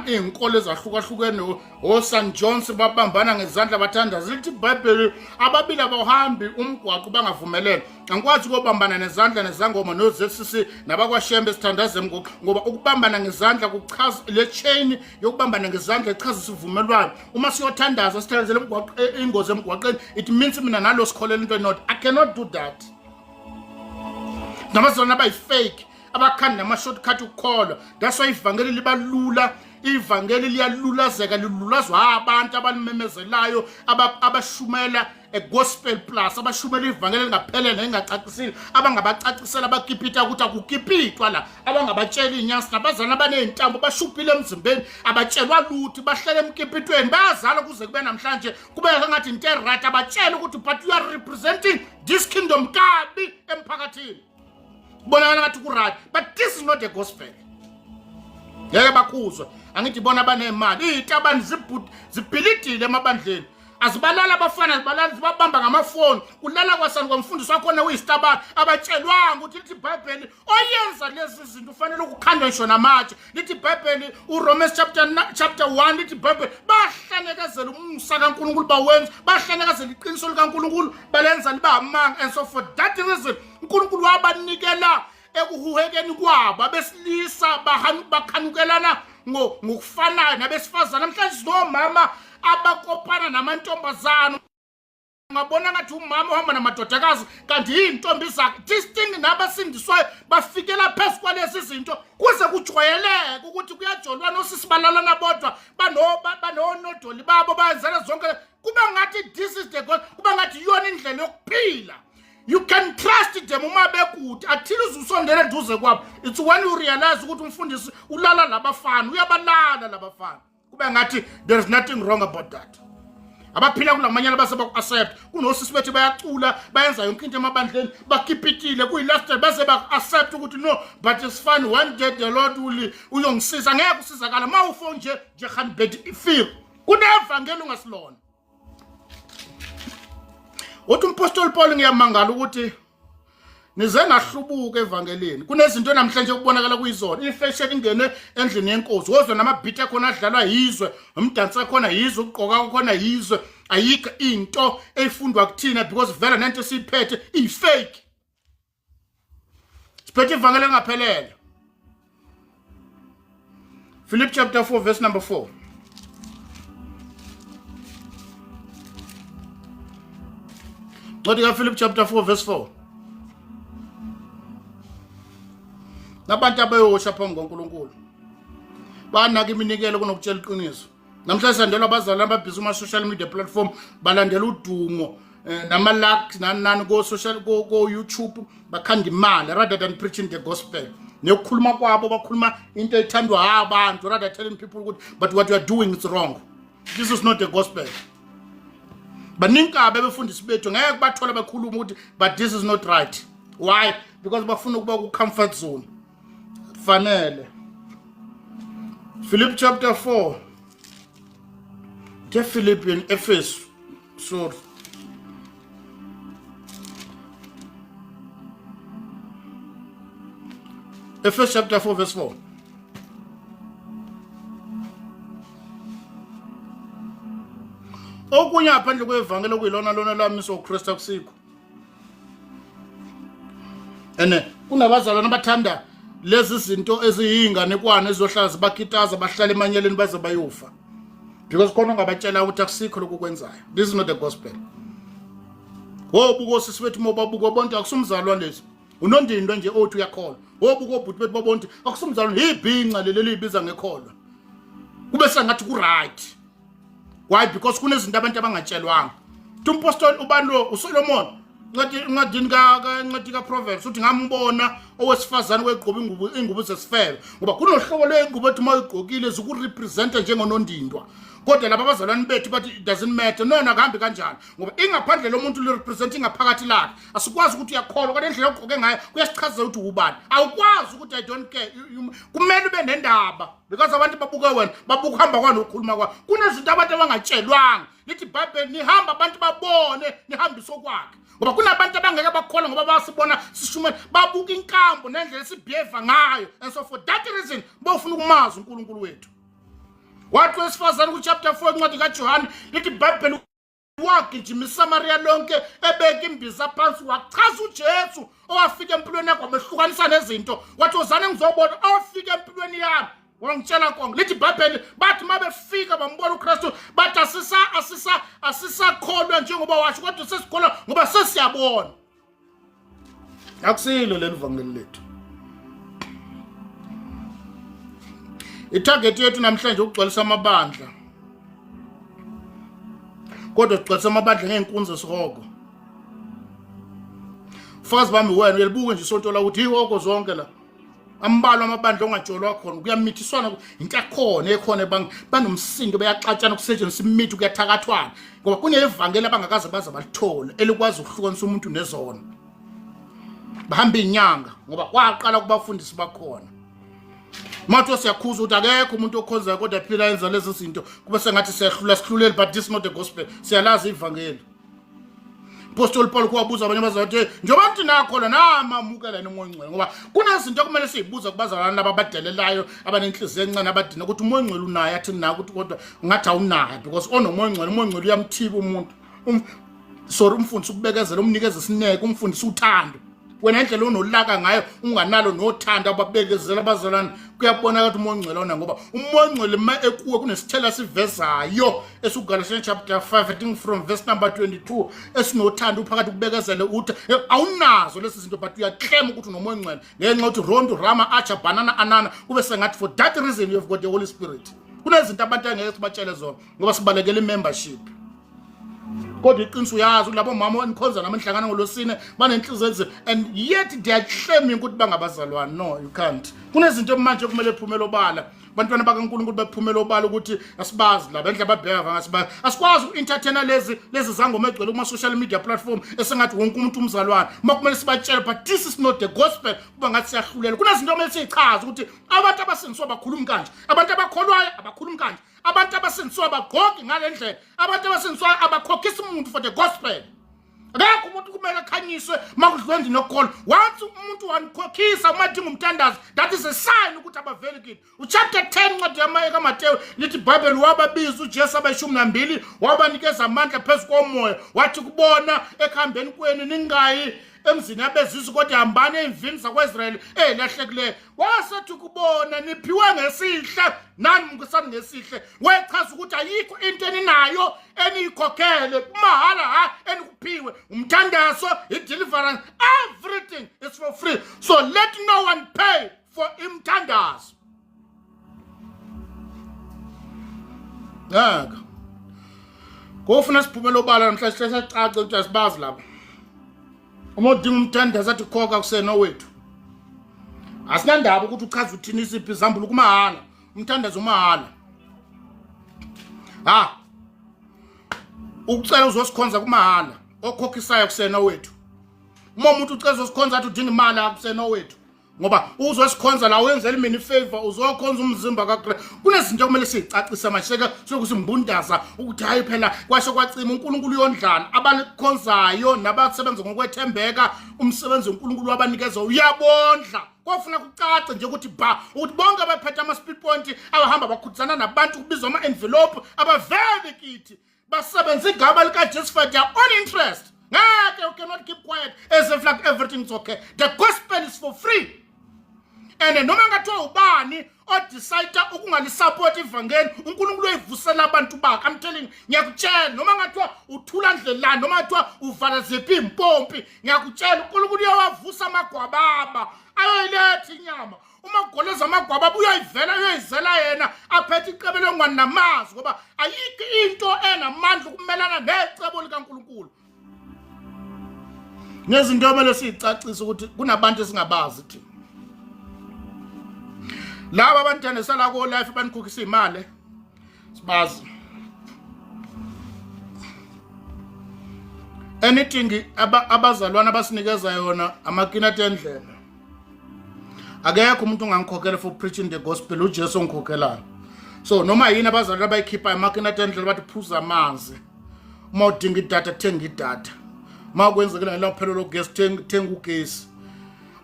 S1: izinkolo ezahlukahlukene oSan John's babambana ngezandla bathandaza lithi iBhayibheli ababili abawuhambi umgwaqo bangavumelene angikwazi ukubambana nezandla nezangoma noZCC nabakwashembe sithandaze ngoba ukubambana ngezandla kuchaza le chain yokubambana ngezandla ichaza isivumelwano uma siyothandaza sithandazele umgwaqo ingozi emgwaqeni it means mina nalo sikholela into not I cannot do that namazona abayifake abakhanda ama-shortcut ukukholwa that's why ivangeli libalula ivangeli liyalulazeka lilulazwa abantu abalimemezelayo abashumela gospel plus abashumela ivangeli lingaphelele engacacisile abangabacacisela abakipita ukuthi akukipitwa la abangabatshela inyasi nabazana abaney'ntambo bashuphile emzimbeni abatshelwa lutho bahlele emkipitweni bayazala kuze kube namhlanje kubeka ngathi into right abatshela ukuthi but you are representing this kingdom kabi emphakathini bonakala ngathi ku-right but this is not the gospel ngeke bakhuzwa angithi bona banemali iy'tabani zibhilidile emabandleni azibalala abafana zibalala zibabamba ngamafoni kulala kwasani kwamfundisi wakhona uyisitabani abatshelwanga ukuthi lithi iBhayibheli oyenza lezi zinto ufanele ukukhandwe ngisho namatshe lithi iBhayibheli uRomans chapter 1 lithi iBhayibheli bahlanekezela umusa kaNkulunkulu bawenza bahlanekezela iqiniso likaNkulunkulu balenza liba amanga and so for that reason uNkulunkulu wabanikela ekuhuhekeni kwabo abesilisa bakhanukelana ngokufanayo nabesifazana namhlanje sinomama abakopana namantombazana ngabona ngathi umama uhamba namadodakazi kanti yintombi zakhe this thing nabasindiswayo bafikela phezu kwalezi zinto kuze kujwayeleke ukuthi kuyajolwa nosisi balalana bodwa banonodoli babo bayenzela zonke kuba ngathi this is the God kuba ngathi yona indlela yokuphila you can trust them uma bekude athile uzusondele duze kwabo it's when you realize ukuthi umfundisi ulala labafana uyabalala labafana kuba ngathi there is nothing wrong about that abaphila kulamanyana basebaku-accept kunosisi bethi bayacula bayenza yonke into emabandleni bakipitile kuyi-lifestyle base baku-accept ukuthi no but it's fine one day the Lord uyongisiza ngeke usizakala ma ufo nje hanbed ifile kunevangeli ungasilona uthi umpostoli Paul ngiyamangala ukuthi nize nahlubuka evangelini kunezinto namhlanje ukubonakala kuyizona ifashion ingene endlini yenkosi wozwe namabhithi akhona adlalwa yizwe umdansi akhona yizwe ukugqoka khona yizwe ayikho into efundwa kuthina because vela nento siphethe ifake siphethe ivangeli engaphelele Philip chapter 4 verse number 4 Philip chapter 4 verse 4 nabantu abayosha phambi kwaNkulunkulu banaka iminikelo kunokutshela iqiniso namhlanje sandela abazali ababhizi kuma social media platform balandela udumo nama-likes nani ko YouTube bakhanda imali rather than preaching the gospel nekukhuluma kwabo bakhuluma into ethandwa abantu rather telling people ukuthi but what you are doing is wrong this is not the gospel baninkabe befundisi bethu ngeke bathola bekhuluma ukuthi but this is not right why because bafuna ukuba ku comfort zone fanele Philip chapter 4 the Philippian Ephesus sorry Ephesus chapter 4 verse 4 okunye aphandle kwevangeli okuyilona lona lami soKristu akusikho kunabazalwane abathanda lezi zinto eziyinganekwane ezizohlala zibakhitaza bahlala emanyeleni baze bayofa because khona ngabatshela ukuthi akusikho lokhu kwenzayo this is not the gospel wobuko sisi wethu mobabuko bonke akusumzalwane lezi unondindo nje othi uyakholwa wobuko obhuti bethu babonke akusumzalwane ibhinqa leli libiza ngekholwa kube sengathi ku right. Why? Because kunezinto abantu abangatshelwanga. Umpostoli ubalo uSolomon ncwadini ka Proverbs uthi ngambona owesifazane wegqoba ingubo zesifebe ngoba kunohlobo lwengubo ethi mayigqokile zikurepresenta njengonondindwa. Kodwa laba abazalwane bethu bathi it doesn't matter. Nona kahambi kanjani ngoba ingaphandle lomuntu lirepresent ingaphakathi lakhe. Asikwazi ukuthi uyakholwa kodwa indlela ogqoke ngayo kuyasichazela ukuthi ubani. Awukwazi ukuthi I don't care. Kumele ube nendaba because abantu babuka wena babuka uhamba kwanokhuluma kwa. Kunezinto abantu abangatshelwanga. Lithi iBhayibheli nihamba abantu babone nihambise okwakhe. Ngoba kunabantu abangeke bakholwa ngoba basibona sishumela babuka inkambo nendlela esibehave ngayo. And so for that reason bofuna ukumazi uNkulunkulu wethu. Wathi wesifazane ku chapter 4 incwadi kaJohane lithi iBhayibheli wagijima iSamaria lonke ebeka imbiza phansi wachaza uJesu owafika empilweni yakhe wabehlukanisa nezinto wathi uzane ngizobona owafika empilweni yami wangitshela konke lithi iBhayibheli bathi mabefika bambona uKristu bathi asisakholwa njengoba washo kodwa sesikholwa ngoba sesiyabona. Akusilo leli vangeli lethu. Itarget yethu namhlanje ukugcwalisa amabandla. Kodwa sigcwalisa amabandla ngeenkunzi zesihoko. Fazi bami wena uyalibuka nje isonto la ukuthi ihoko zonke la. Ambalo amabandla ongatsholwa khona kuyamithiswana into yakhona ekhona banomsindo bayaxatshana kusetshenziswa imithi kuyathakathwana ngoba kunevangeli abangakaze baza balithola elikwazi ukuhlukanisa umuntu nezona. Bahamba inyanga ngoba kwaqala kubafundisi bakhona. Matho siyakhuza ukuthi akekho umuntu okhonza kodwa phila yenza lezi zinto kube sengathi sihluleli but this is not the gospel. Siyalazi ivangeli. Apostle Paul kuwabuza abanye bazathi njengoba mthi nakho namamukela noMoyengcwele ngoba kunezinto kumele sizibuza kubazalwana laba abadelelayo abanenhliziyo encane abadina ukuthi uMoyengcwele unayo athi nako ukuthi kodwa ngathi awunayo because onoMoyengcwele uMoyengcwele uyamthiba umuntu umfundisi ukubekezela umnikeza isineke umfundisi uthando. Wena indlela onolaka ngayo unganalo nothanda ababekezela abazalwane kuyabona ukuthi uMoyengcwele ona ngoba uMoyengcwele ekuwe kunesithela sivezayo esuGalatians chapter 5 I think from verse number 22 esinothanda uphakathi kubekezele uthi awunazo lezi zinto but uyaclaim ukuthi unoMoyengcwele ngenxa ukuthi rondo rama acha banana anana kube sengathi for that reason you've got the Holy Spirit. Kunezinto abantu angeke sibatshele zona ngoba sibalekele membership. Kodwa iqiniso uyazi labo mama enikhonza namhlangana ngolosine banenhliziyo and yet they are claiming ukuthi bangabazalwane. No, you can't. Kunezinto manje kumele iphumele obala. Bantwana bakaNkulunkulu bephumele obala ukuthi asibazi laba endle ababheka ngasibazi. Asikwazi uentertainer lezi zangoma egcwele kuma social media platform esengathi wonke umuntu umzalwane. Makumele sibatshele but this is not the gospel kuba ngathi siyahlulela. Kunezinto kumele sichaze ukuthi abantu abasindiswa bakhuluma kanje. Abantu abakholwayo abakhuluma kanje. Abantu abasindiswa abagqoki ngalendlela. Abantu abasindiswa abakhokhisa umuntu for the gospel. Akekho umuntu kumele akhanyiswe makudlwendi nokholwa. Once umuntu wanikhokhisa umathi ngumthandazi that is a sign ukuthi abaveli kini. Uchapter 10 ncwadi kaMateyu lithi iBhayibheli wababiza uJesu abayishumi wabanikeza amandla phezulu komoya wathi kubona ekhambeni kweni ningayi emzini abezizwe kodwa hambane emvini zakwaIsrayeli lahlekileyo wasethi kubona niphiwe ngesihle nani mngisani ngesihle wechaza ukuthi ayikho into eninayo eniyikhokhele kumahala enikuphiwe umthandazo ideliverance everything is for free so let no one pay for umthandazo. Kofuna siphumela obala namhlanje sesacaca ukuthi asibazi lapha. Umodinga umthandazo athi khokha kusena wethu. Asinandaba ukuthi uchaza uthini isiphi izambulo kumahala. Umthandazo umahala. Ukucela uzosikhonza kumahala. Okhokhisayo kusena wethu. Uma umuntu ucela uzosikhonza athi udinga imali akusena wethu. Ngoba uzosikhonza la wenzela imini favor uzokhonza umzimba kaKristu. Kunezinto kumele sicacise masheka sokusimbundaza ukuthi hayi phela kwasho kwacima uNkulunkulu uyondlana abanikhonzayo nabasebenza ngokwethembeka umsebenzi uNkulunkulu wabanikeza uyabondla. Kofuna kucace nje ukuthi ukuthi bonke abaphethe ama speed point abahamba bakhudzana nabantu kubizwa ama envelope abaveli kithi basebenza igama lika Jesus for their own interest. Ngeke you cannot keep quiet as if like everything's okay. The gospel is for free. And noma ngathiwa ubani odecide ukunglisupport ivangeli uNkulunkulu uyivusela abantu bakhe. I'm telling ngiyakutshela noma ngathiwa uthula ndlelani noma ngathiwa uvala ziphi impompi ngiyakutshela uNkulunkulu uyawavusa amagwababa ayoyiletha inyama. Uma amagoleza amagwaba uyayizela yena aphethe icebo ngwani namazi ngoba ayikho into enamandla ukumelana necebo likaNkulunkulu. Nezinto omele siyicacise ukuthi kunabantu esingabazi thina. Laba abantwana sala ko life banikhokhisa imali sibazi. Anything abazalwana basinikeza yona amakinati endlela. Akekho umuntu ongangikhokhela for preaching the gospel uJesu ongikhokhelayo. So noma yini abazalwana abayikhipha amakinati endlela bathi phuza amanzi. Uma udinga idatha thenga idatha. Uma kwenzekile ngelo phelo logesi thenga ugesi.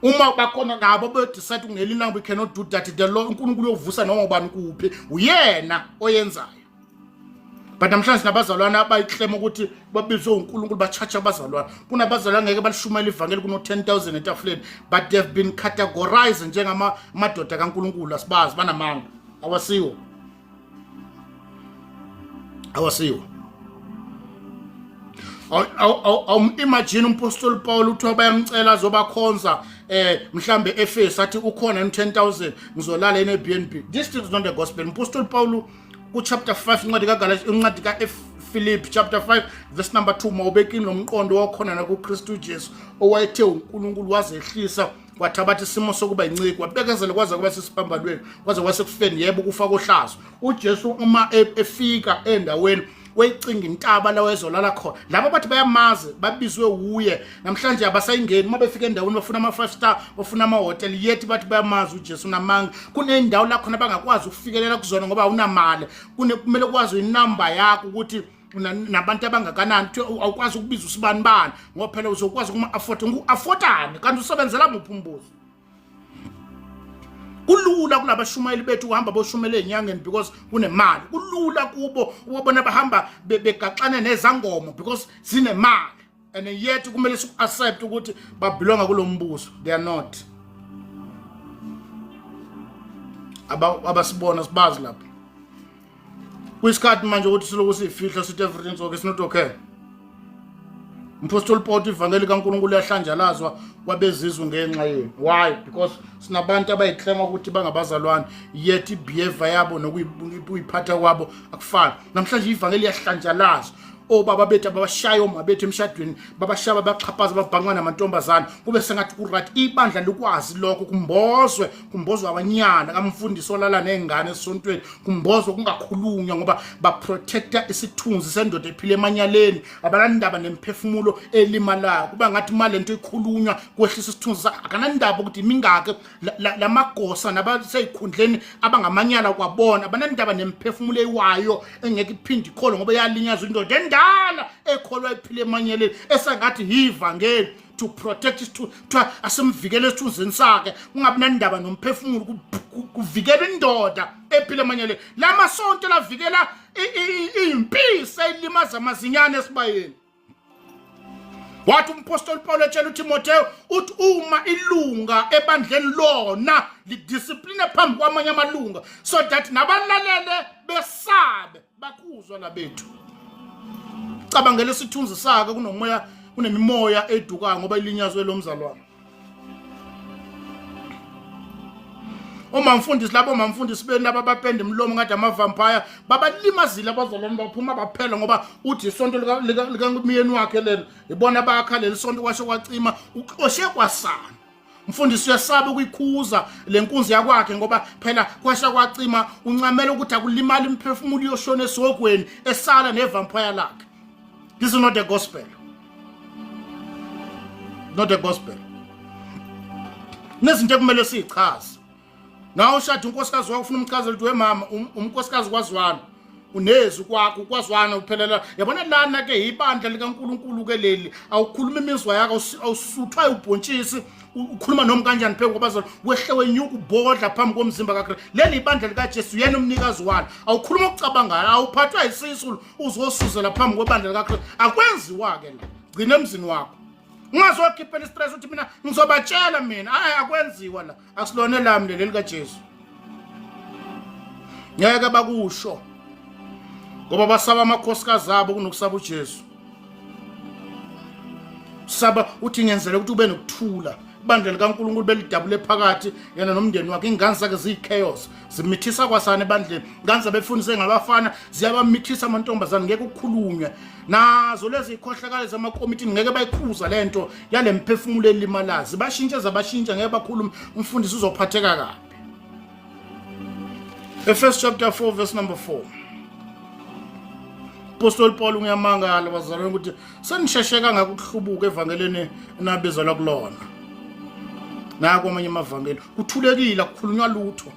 S1: Uma bakhona nabo bedecide ungelina we cannot do that the Lord uNkulunkulu uyovusa noma ubani kuphi uyena oyenzayo. But namhlanje nabazalwana abayiklema ukuthi babizwe uNkulunkulu bachacha abazalwana. Kunabazalwana ngeke balishumela ivangeli kuno 10,000 etafuleni but they've been categorized njengama madoda kaNkulunkulu asibazi banamanga. Awasiwo. Imagine umpostoli Paul uthi bayamcela zobakhonza mhlambe Efeso athi ukhona 10,000 ngizolala ene BNB. This is not the gospel. Umpostoli Paul ku chapter 5 incwadi kaGalatia incwadi kaPhilip chapter 5 verse number 2 mawubekini lomqondo wakhona na kuKristu Jesu owayethe uNkulunkulu wazehlisa wathabatha isimo sokuba incike wabekezela kwaze kuba sisiphambalweni kwaze kwasekufeni yebo kufa kohlazo. UJesu uma efika endaweni wecinga intaba la wezolala khona labo bathi bayamazi babizwe uye namhlanje abasayingeni uma befika endaweni bafuna ama 5 star bafuna ama hotel yethi bathi bayamazi uJesu namanga. Kunendawo la khona bangakwazi ukufikelela kuzona ngoba awunamali. Kumele kwazi inumber yakho ukuthi nabantu abangakanani awukwazi ukubiza usibani bani ngoba phela uzokwazi kuma affordani kanti usebenzela muphi umbuzo. Kulula kulabashumayeli bethu uhamba boshumela enyangeni because kunemali. Kulula kubo ubona bahamba begaxane nezangoma because zinemali. And yet kumele accept ukuthi babelonga kulombuso. They are not. Abasibona sibazi lapha. Kwisikhathi manje ukuthi siloku sifihla sithi everything's okay, it's not okay. Umpostoli Paul ivangeli kaNkulunkulu yahlanjalazwa kwabezizwe ngenxa yenu. Why? Because sinabantu abayiklema ukuthi bangabazalwane yet ibehavior yabo nokuyiphatha kwabo akufani. Namhlanje ivangeli yahlanjalazwa. Obaba bethu abashaya oma bethu emshadweni babashaba baqhaphaza babhangana namantombazana kube sengathi kuright ibandla likwazi lokho kumbozwa abanyana kamfundisi olala nezingane esontweni kumbozwa kungakhulunywa ngoba baprotecta isithunzi sendoda ephile emanyaleni abanandaba nemphefumulo elimalayo kuba ngathi imali lento ikhulunywa kwehlisa isithunzi akanandaba ukuthi imingake lamagosa nabaseyikhundleni abangamanyala kwabona abanandaba nemphefumulo eyiwayo engeke iphindi ikholo ngoba yalinyazwa indoda endala ekholwa iphile emanyeleni esangathi yivangeli to protect isithunzi asemvikele isithunzini sakhe kungabi nandaba nomphefumulo kuvikela indoda ephile emanyeleni lamasonto lavikela impisi elimaza amazinyane esibayeni. Wathi umpostoli Paul etshela uTimotheo uthi uma ilunga ebandleni lona lidiscipline phambi kwamanye amalunga so that nabalalele besabe bakuzwa labethu. Cabangela isithunzi sakhe kunemimoya edukayo ngoba ilinyazwe lomzalwane. Uma mfundisi labo mamfundisi belaba bapende imlomo ngathi amavampire babalimazile abazalwane baphuma baphela ngoba uthi isonto lika myeni wakhe lelo ibona bayakhalela isonto kwasho kwacima uxoshe kwasana. Mfundisi uyasaba ukuyikhuza lenkunzi yakwakhe ngoba phela kwasha kwacima uncamela ukuthi akulimali imphefumulo yoshona esogweni esala nevampire lakhe. This is not the gospel. Not the gospel. Nezinto kumele sichaze. Nawo ushada unkosikazi wakho ufuna umchazela ukuthi wemama umnkosikazi kwazwana unezi kwakho kwazwana uphelela yabona lana ke ibandla likaNkulunkulu ke leli awukhuluma imizwa yakho awusuthwa ubhontshisi ukhuluma noma kanjani phela ngoba wehle wenyuka ubodla phambi komzimba kaKristu. Leli ibandla likaJesu yena umnikazi walo awukhuluma ukucabangana awuphathwa isisu uzosuzela phambi kwebandla likaKristu akwenziwa ke la gcina emzini wakho ungazokhiphela istress uthi mina ngizobatshela mina akwenziwa la asilone lami leli likaJesu ngeke bakusho ngoba basaba amakhosikazi abo kunokusaba uJesu. Saba uthi ngenzele ukuthi ube nokuthula ibandla likaNkulunkulu belidabule phakathi yena nomndeni wakhe, ingane zakhe ziyi-chaos, zimithisa kwasana ebandleni. Ingane zabefundise ngabafana ziyabamithisa amantombazane, ngeke ukukhulunywe nazo lezi ikhohlakalo zamakomitini, ngeke bayikhuza lento yale mphefumulo elimalayo. Zibashintshe zabashintsha, ngeke bakhulume, umfundisi uzophatheka kabi. Ephesians chapter 4 verse number 4. Apostle Paul uyamangala bazalwane ukuthi senishesheka ngakuhlubuka evangelini nabezalwa kulona. Nako amanye amavangeli kuthulekile akukhulunywa lutho.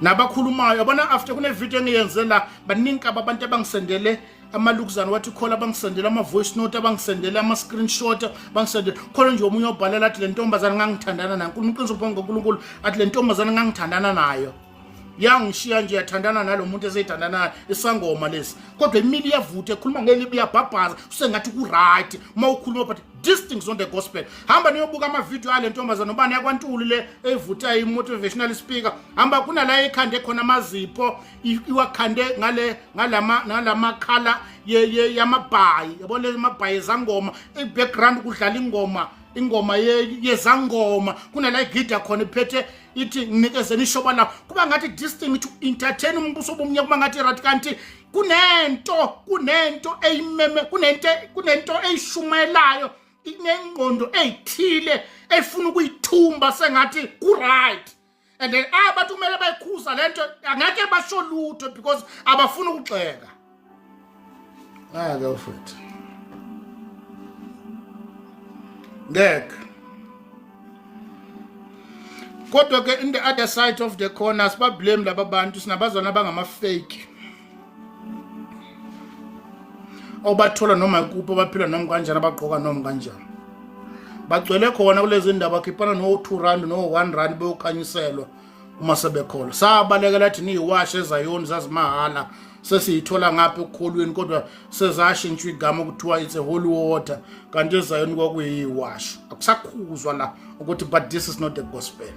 S1: Nabakhulumayo yabona, after kune video engiyenze la, baningi abantu abangisendele amalukuzana wathi khola, abangisendele ama voice note, abangisendele ama screenshot, abangisendele khona nje omunye obhalela athi le ntombazane ngangithandana nayo, uNkulunkulu ubonga uNkulunkulu athi le ntombazane ngangithandana nayo. Yangishiya nje yathandana nalomuntu eseyithandana isangoma lesi, kodwa imili yavutha ekhuluma ngelibi yabhabhaza usengathi ku right. Uma ukhuluma but these things on the gospel, hamba niyobuka ama video ale ntombazana ubani yakwaNtuli le evutha i-motivational speaker, hamba kuna la ekhande khona amazipho, iwakhande ngalama khala yamabhayi, yabona amabhayi ezangoma, i-background kudlala ingoma yezangoma, kuna la igida khona iphethe ithi nginikeze ishoba la, kuba ngathi distinct to entertain umbuso bomnye, kuba ngathi right, kanti kunento eyimeme, kunento eyishumelayo, inengqondo eyithile efuna ukuyithumba sengathi ku right. And then abantu kumele bayikhuza lento, angeke basho lutho because abafuna ukugxeka. Go for it. Ngeke. Kodwa ke in the other side of the corner sibablame laba bantu, sinabazwana abangama fake. Obathola noma ikuphi, abaphila noma kanjani, abagqoka noma kanjani. Bagcwele khona kulezi ndaba, khiphana no 2 rand no 1 rand beyokhanyiselwa uma sebekhola. Sabalekela athi niyiwash eZayoni zazimahala, sesiyithola ngapha ekholweni, kodwa sezashintshwa igama ukuthiwa it's a holy water, kanti eZayoni kwakuyiwash. Akusakhuzwa la ukuthi but this is not the gospel.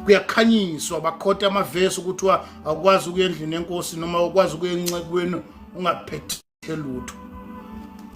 S1: Kuyakhanyiswa bakhotha amavesi ukuthiwa akwazi ukuya endlini yenkosi noma ukwazi ukuya encekweni ungaphethe lutho.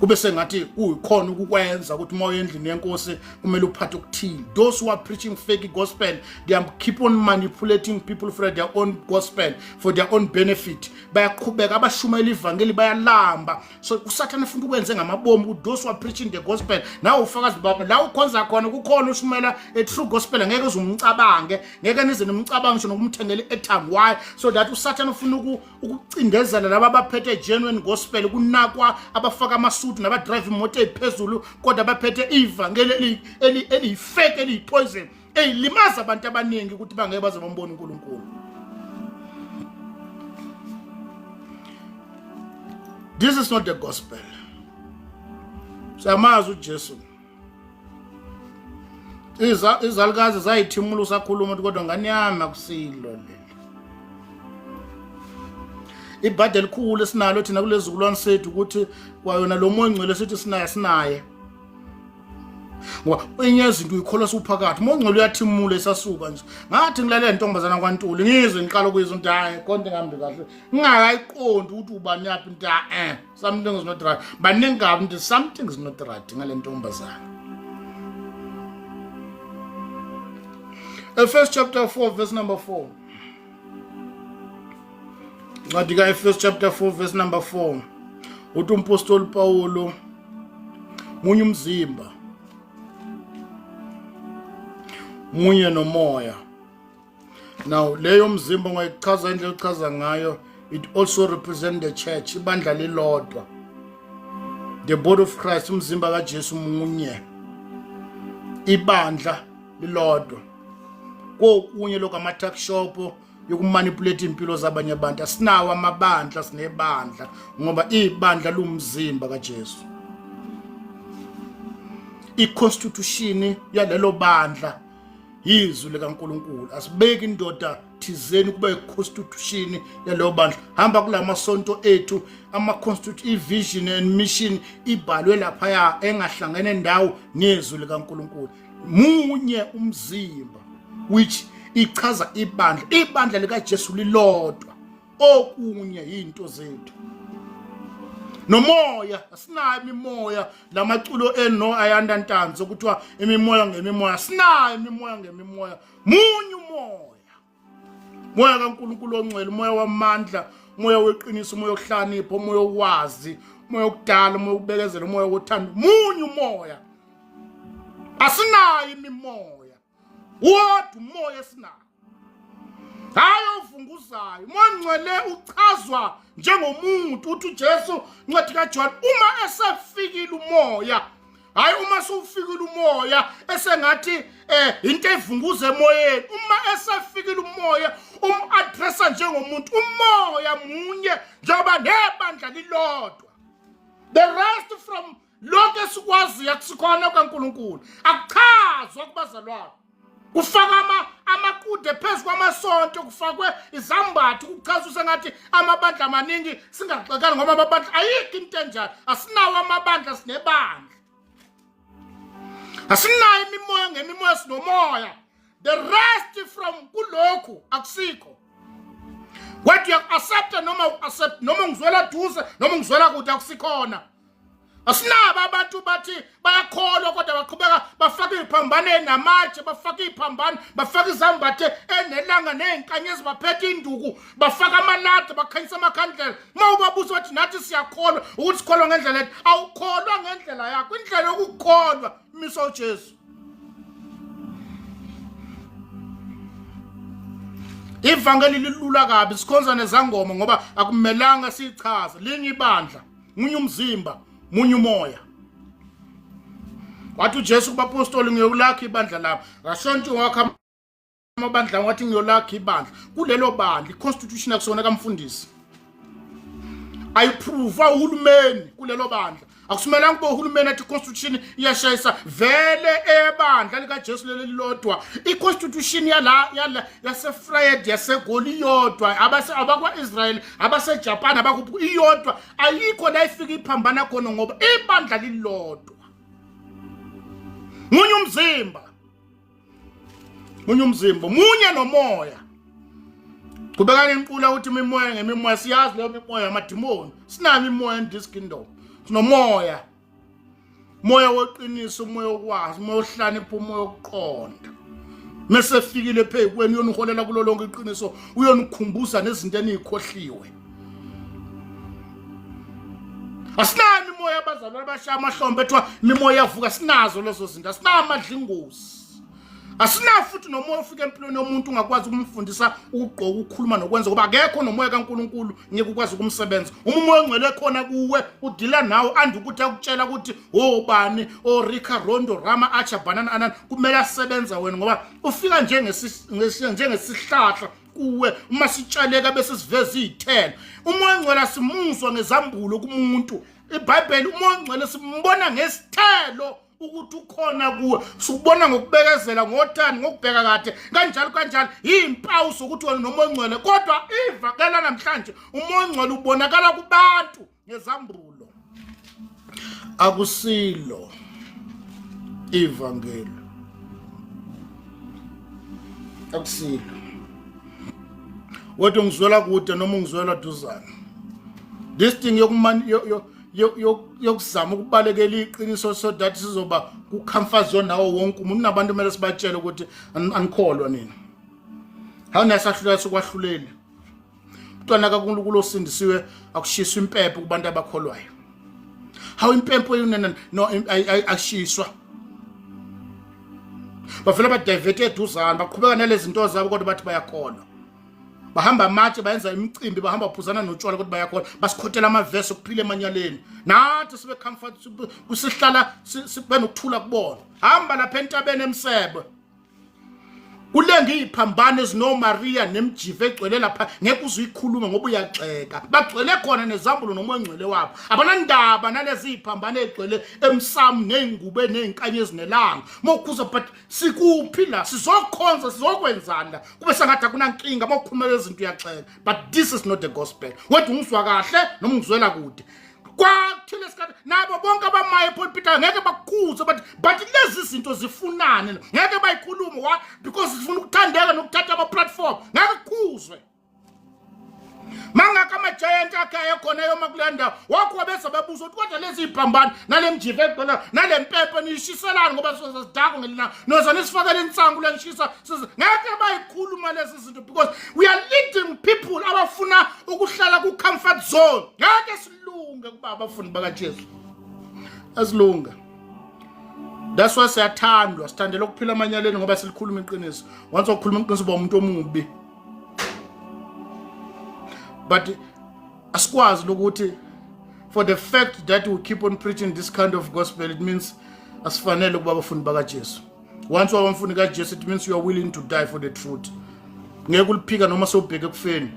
S1: Kube sengathi uyikhona ukukwenza ukuthi uma uya endlini yenkosi kumele uphathe ukuthini. Those who are preaching fake gospel, they keep on manipulating people for their own gospel, for their own benefit. Bayaqhubeka abashumela ivangeli bayalamba. So uSathane ufuna ukwenza ngamabomu ku those who are preaching the gospel. Nawe ufakazi bakho la ukhonza khona kukhona ushumela a true gospel, ngeke uzumcabange, ngeke nize nomcabango ngisho nokumthengele airtime. Why? So that uSathane ufuna ukucindezela laba abaphethe genuine gospel, kunakwa abafaka amasudu nabadrive imoto ephezulu kodwa baphethe ivangeli elifake elipoison, elimaza abantu abaningi ukuthi bangeke baze bombone uNkulunkulu. This is not the gospel. Samazi uJesu. Izalukazi zayithimula usakhuluma kodwa ngani yami akusilo le. Ibhadde elikhulu esinalo thina kulezikulwane sethu ukuthi kwayona lo moya ngcwele sithi sinaye. Ngoba enye izinto uyikholwa suphakathi, umoya ngcwele uyathimula esasuka nje. Ngathi ngilalela intombazana kwaNtuli, ngizwe ngiqala ukuyizwa ukuthi hayi konke ngihambe kahle. Ngingakayiqondi ukuthi ubani yaphi into something is not right. Baningi kabi into something is not right ngale ntombazana. Ephesians chapter 4 verse number 4. Ngadika Ephesians chapter 4 verse number 4. Uthi umpostoli Paulo munye umzimba, munye nomoya. Now leyo mzimba ngoyichaza indlela uchaza ngayo, it also represent the church, ibandla lilodwa, the body of Christ, umzimba kaJesu munye, ibandla lilodwa. Kokunye lokho ama talk shop yokumanipulate impilo zabanye abantu, asinawo amabandla, sinebandla ngoba ibandla lumzimba kaJesu. I-constitution yalelo bandla izwi likaNkulunkulu. Asibeki indoda thizeni kuba i-constitution yalelo bandla. Hamba kulama sonto ethu, ama-constitution, i-vision and mission ibhalwe lapha engahlangene ndawo nezwi likaNkulunkulu. Munye umzimba, which ichaza ibandla likaJesu lilodwa, okunye into zethu. nomoya asinayo imimoya lamaculo eno ayanda ntanzi okuthiwa imimoya ngemimoya sinayo imimoya ngemimoya munye umoya moya kaNkulunkulu ongcwele moya wamandla moya weqiniso moya okuhlanipha moya owazi moya okudala moya ukubekezela moya wothando munye umoya asinayo imimoya wodwa umoya esinayo hayo uvunguzayo mongcwele uchazwa njengomuntu uthi uJesu ncwadi kaJohn uma esefikile umoya hayi uma sewufikile umoya esengathi into evunguza emoyeni uma esefikile umoya addressa njengomuntu umoya munye njengoba nebandla lilodwa the rest from lokho esikwaziyo akusikhona kaNkulunkulu akuchazwa kubazalwane kufaka amakude phezu kwamasonto kufakwe izambatho kuchaza usengathi amabandla amaningi singaxekani ngoba amabandla ayikho into enjalo asinawo amabandla sinebandla asinayo imimoya ngemimoya sinomoya the rest from kulokhu akusikho whether you accept noma ungizwela duze noma ungizwela kude akusikhona asinabo abantu bathi bayakholwa kodwa baqhubeka bafaka iphambane namatshe bafaka iphambane bafaka izambathe enelanga nezinkanyezi baphethe induku bafaka amalade bakhanyisa amakhandlela mawubabuza bathi nathi siyakholwa ukuthi sikholwa ngendlela lethi awukholwa ngendlela yakho indlela yokukholwa imiso uJesu ivangeli lilula kabi sikhonza nezangoma ngoba akumelanga sichaze linye ibandla munye umzimba munye umoya wathi uJesu kubapostoli ngiyolakha ibandla labo ngasonto wakhe amabandla wathi ngiyolakha ibandla kulelo bandla iconstitution akusona kamfundisi ayiprove uhulumeni kulelo bandla akusimelanga kube uhulumeni ethi constitution iyashayisa vele ebandla lika Jesu lelilodwa iconstitution yase-Fried yasegoli yodwa abakwa Israel abase Japan abakuphi iyodwa ayikho la ifika iphambana khona ngoba ibandla lilodwa munye umzimba munye nomoya kubekani inqula ukuthi imimoya ngemimoya siyazi leyo imimoya yamadimoni sinayo imimoya in this kingdom sinomoya moya weqiniso moya okwazi moya ohlonipha moya okuqonda mesefikile phezu kweni uyoniholela kulo lonke iqiniso uyonikhumbuza nezinto enizikhohliwe asinayo imimoya abazalwane abashaya amahlombe ethiwa imimoya yavuka sinazo lezo zinto asinayo amadlingozi asinayo futhi nomoya ufika empilweni yomuntu ungakwazi ukumfundisa ukugqoka ukukhuluma nokwenza ngoba akekho nomoya kaNkulunkulu ngeke ukwazi ukumsebenza umoya ongcwele khona kuwe udila nawe andi ukuthi akutshela ukuthi obani Rika Rondo Rama Acha Banana Anan kumele asebenza wena ngoba ufika njengesihlahla kuwe uma sitshaleka bese siveza izithelo umoya ongcwele simuzwa ngezambulo kumuntu iBhayibheli umoya ongcwele simbona ngesithelo ukuthi ukhona kuwe sikubona ngokubekezela ngothani ngokubheka kade kanjalo impawu sokuthi wena nomoya ongcwele kodwa ivakela namhlanje umoya ongcwele ubonakala kubantu ngezambulo akusilo ivangeli akusilo wethu ngizwela kude noma ngizwela duzana this thing yokuzama ukubalekela iqiniso so that sizoba ku-comfort zone nawo wonke umuntu nabantu kumele sibatshele ukuthi anikholwa nina awunasahlula sokwahluleli umntwana kaNkulunkulu osindisiwe akushiswa impempe kubantu abakholwayo hawu impempe yonena no ashiswa bavela badiverte eduzana baqhubeka nalezi zinto zabo kodwa bathi bayakholwa bahamba amatshe bayenza imicimbi bahamba baphuzana notshwala ukuthi bayakholwa basikhothela amavesi okuphila emanyaleni nathi sibe comfort kusihlala sibe nokuthula kubona hamba lapha entabeni emsebe kulenge iphambane ezinoMaria nemjive egcwele lapha ngeke uzikhuluma ngoba uyaxeka bagcwele khona nezambulo nomoya ongcwele wabo abanandaba nalezi iphambane egcwele emsamu nezingubo nezinkanyezi nelanga mokhuza but sikuphi la sizokhonza sizokwenzana kube sengathi akunankinga mokuphumela izinto uyaxeka but this is not the gospel wethu ungizwa kahle noma ungizwela kude kwathile isikhathi nabo bonke abamaye ePulpit ngeke bakukhuze but lezi zinto zifunane ngeke bayikhulume why because zifuna ukuthandeka nokuthatha ama platform ngeke kukhuzwe mangaka ama giant akhe khona yoma kulenda wakho bese lezi ibhambani nale mjive egcwele nale mpempe nishiselani ngoba sizidaka ngelina noza nisifakele insangu lenishisa ngeke bayikhuluma lezi zinto because we are leading people abafuna ukuhlala ku comfort zone. Ngeke silunge kuba abafundi bakaJesu asilunga. That's why siyathandwa sithandela ukuphila amanyaleni ngoba silikhuluma iqiniso. Once ukukhuluma iqiniso uba umuntu omubi. But asikwazi ukuthi for the fact that we keep on preaching this kind of gospel, it means asifanele ukuba abafundi bakaJesu. Once wabamfundi kaJesu, it means you are willing to die for the truth. Ngeke uliphika noma sewubheke ekufeni.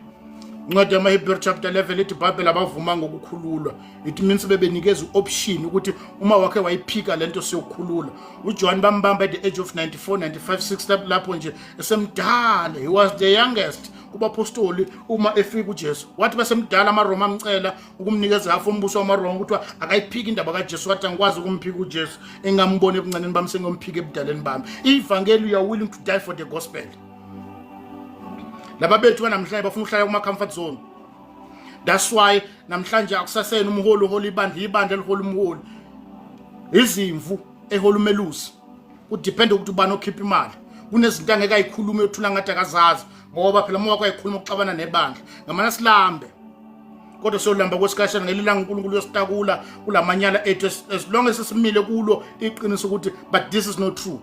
S1: Incwadi yamaHebrew chapter 11 lithi iBhayibheli abavuma ngokukhululwa. It means bebenikeza option ukuthi uma wakhe wayiphika lento siyokukhulula. uJohn bambamba at the age of 94, 95, 60 lapho nje esemdala. He was the youngest kubapostoli uma efika uJesu. Wathi besemdala amaRoma amcela ukumnikeza half umbuso wamaRoma ukuthi akayiphika indaba kaJesu, wathi angikwazi ukumphika uJesu engambone ebuncaneni bami sengomphika ebudaleni bami. Ivangeli, you are willing to die for the gospel. Laba bethu namhlanje bafuna ukuhlala kuma comfort zone. That's why namhlanje akusasena umholi oholi ibandla eliholi umholi. Izimvu eholi umelusi. Udepend ukuthi ubani okhipha imali. Kunezinto angeke ayikhulume uthula ngathi akazazi ngoba phela uma kwayikhuluma ukuxabana nebandla. Ngamana silambe. Kodwa siyolamba kwesikashana ngelilanga uNkulunkulu yositakula kulamanyala ethu as long as simile kulo iqiniso ukuthi but this is not true.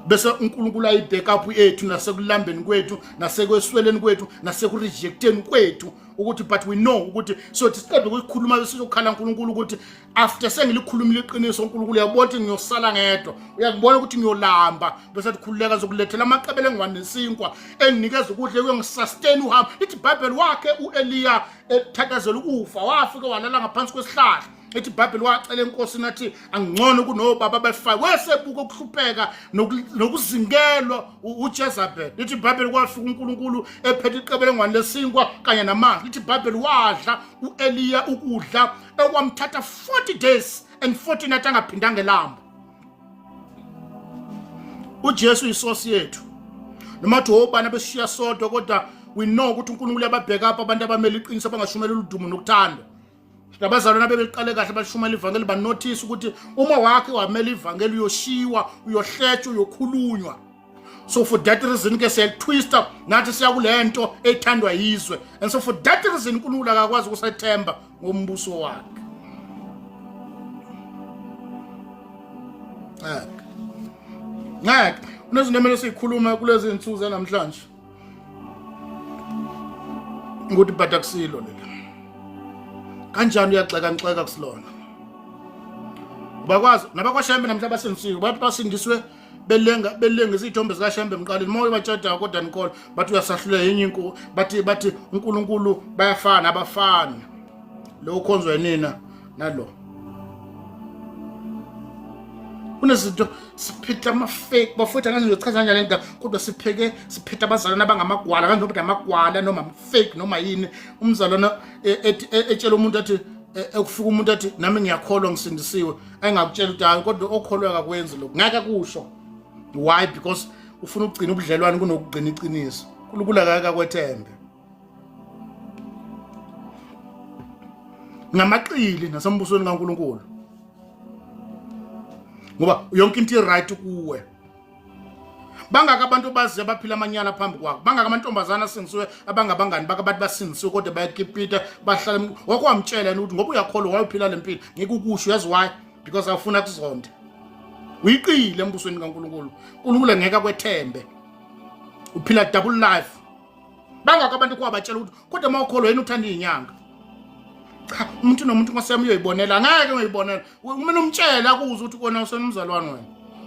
S1: Bese uNkulunkulu ayibackup ethu nasekulambeni kwethu nasekwesweleni kwethu nasekurejecteni kwethu ukuthi but we know ukuthi so siqede ukukhuluma bese ukhala uNkulunkulu ukuthi after sengilikhulumile iqiniso uNkulunkulu uyabona ukuthi ngiyosala ngedwa, uyakubona ukuthi ngiyolamba bese sikhululeka zokulethela amaqebele ngwanesinkwa enginikeza ukudla kwengisustain uhambo. Ithi iBhayibheli wakhe uEliya ethathazela ukufa wafika walala ngaphansi kwesihlahla. Ithi iBhayibheli wacela inkosi nathi angcono kunobaba befaka wesebuka ukuhlupheka nokuzingelwa uJezebel. Ithi iBhayibheli kwafika uNkulunkulu ephethe iqebele ngwanesinkwa kanye namanzi. Ithi iBhayibheli wadla uEliya ukudla ekwamthatha 40 days and 40 nights angaphindanga elambo. uJesu isosi yethu nomathi obana beshiya sodwa kodwa we know ukuthi uNkulunkulu uyababheka apha abantu abamele iqiniso abangashumayela udumo nokuthanda. Abazalwana bebeqale kahle bashumayela ivangeli ba notice ukuthi uma wakhe wamela ivangeli uyoshiwa, uyohletshwa, uyokhulunywa. So for that reason ke siyatwista nathi siya kulento ethandwa yizwe. And so for that reason uNkulunkulu akakwazi ukusethemba ngombuso wakhe. Ngeke unezinto emele sikhuluma kulezi insuku namhlanje. Ukuthi batakusilo lela. Kanjani uyaxeka kusilona. Bakwazi nabakwashembe namhla basensiko bathi basindiswe belenga izithombe zikaShembe emqaleni moyo batshada kodwa Nicole bathi uyasahlula yenye inko bathi uNkulunkulu bayafana abafani. Lo khonzwe nina nalo. Kunezinto siphetha ama-fake bafutha kanjani kanjani lento kodwa siphetha abazalwana abangamagwala kanjani amagwala noma fake noma yini. Umzalwana etshela umuntu athi ekufika umuntu athi nami ngiyakholwa ngisindisiwe ayingakutshela ukuthi hayi kodwa okholwa akakwenzi lokho. Ngeke kusho. Why? Because ufuna ukugcina ubudlelwano kunokugcina iqiniso. uNkulunkulu akakwethembe. Ngamaqili nasembusweni kaNkulunkulu. Ngoba yonke into right kuwe. Bangaka abantu baziya baphila amanyala phambi kwakho. Bangaka amantombazana asindisiwe abangabangani bakabathi basindisiwe kodwa bayakipita bahlala wakwamtshela ukuthi ngoba uyakholwa wayophila lempilo ngikukusho yazi why? Because awufuna kuzonda. Uyiqile embusweni kaNkulunkulu. uNkulunkulu ngeke akwethembe. Uphila double life. Bangaka abantu kwabatshela ukuthi kodwa mawukholwa yena uthanda izinyanga. Cha umuntu nomuntu ngosema uyoyibonela ngeke uyibonela. Kumele umtshela kuze ukuthi kona usenomzalwane wena.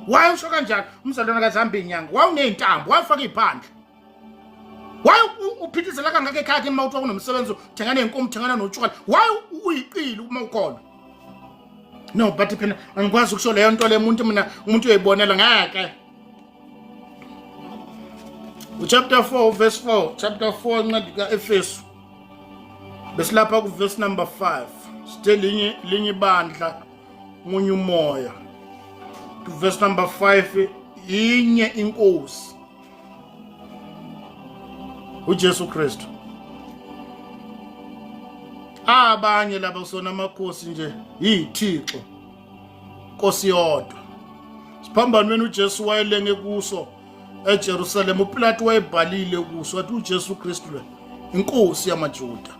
S1: Why usho kanjani umzalwane akazihamba inyanga? Why uneyintambo? Why ufaka iphandle? Why uphithizela kangaka ekhaya kini mawuthi kunomsebenzi uthengana nenkomo uthengana notshwala? Why uyiqile uma ukholwa? No but phela angikwazi ukusho leyo nto le umuntu uyoyibonela ngeke. Chapter 4 verse 4 chapter 4 incwadi kaEfesu besilapha ku verse number 5 sithe linye ibandla munye umoya. To verse number 5 inye inkosi uJesu Kristu. abanye laba kusona amakhosi nje yithixo Nkosi yodwa siphambano wena uJesu wayelenge kuso eJerusalem uPilato wayebhalile kuso wathi uJesu Kristu lo inkosi yamaJuda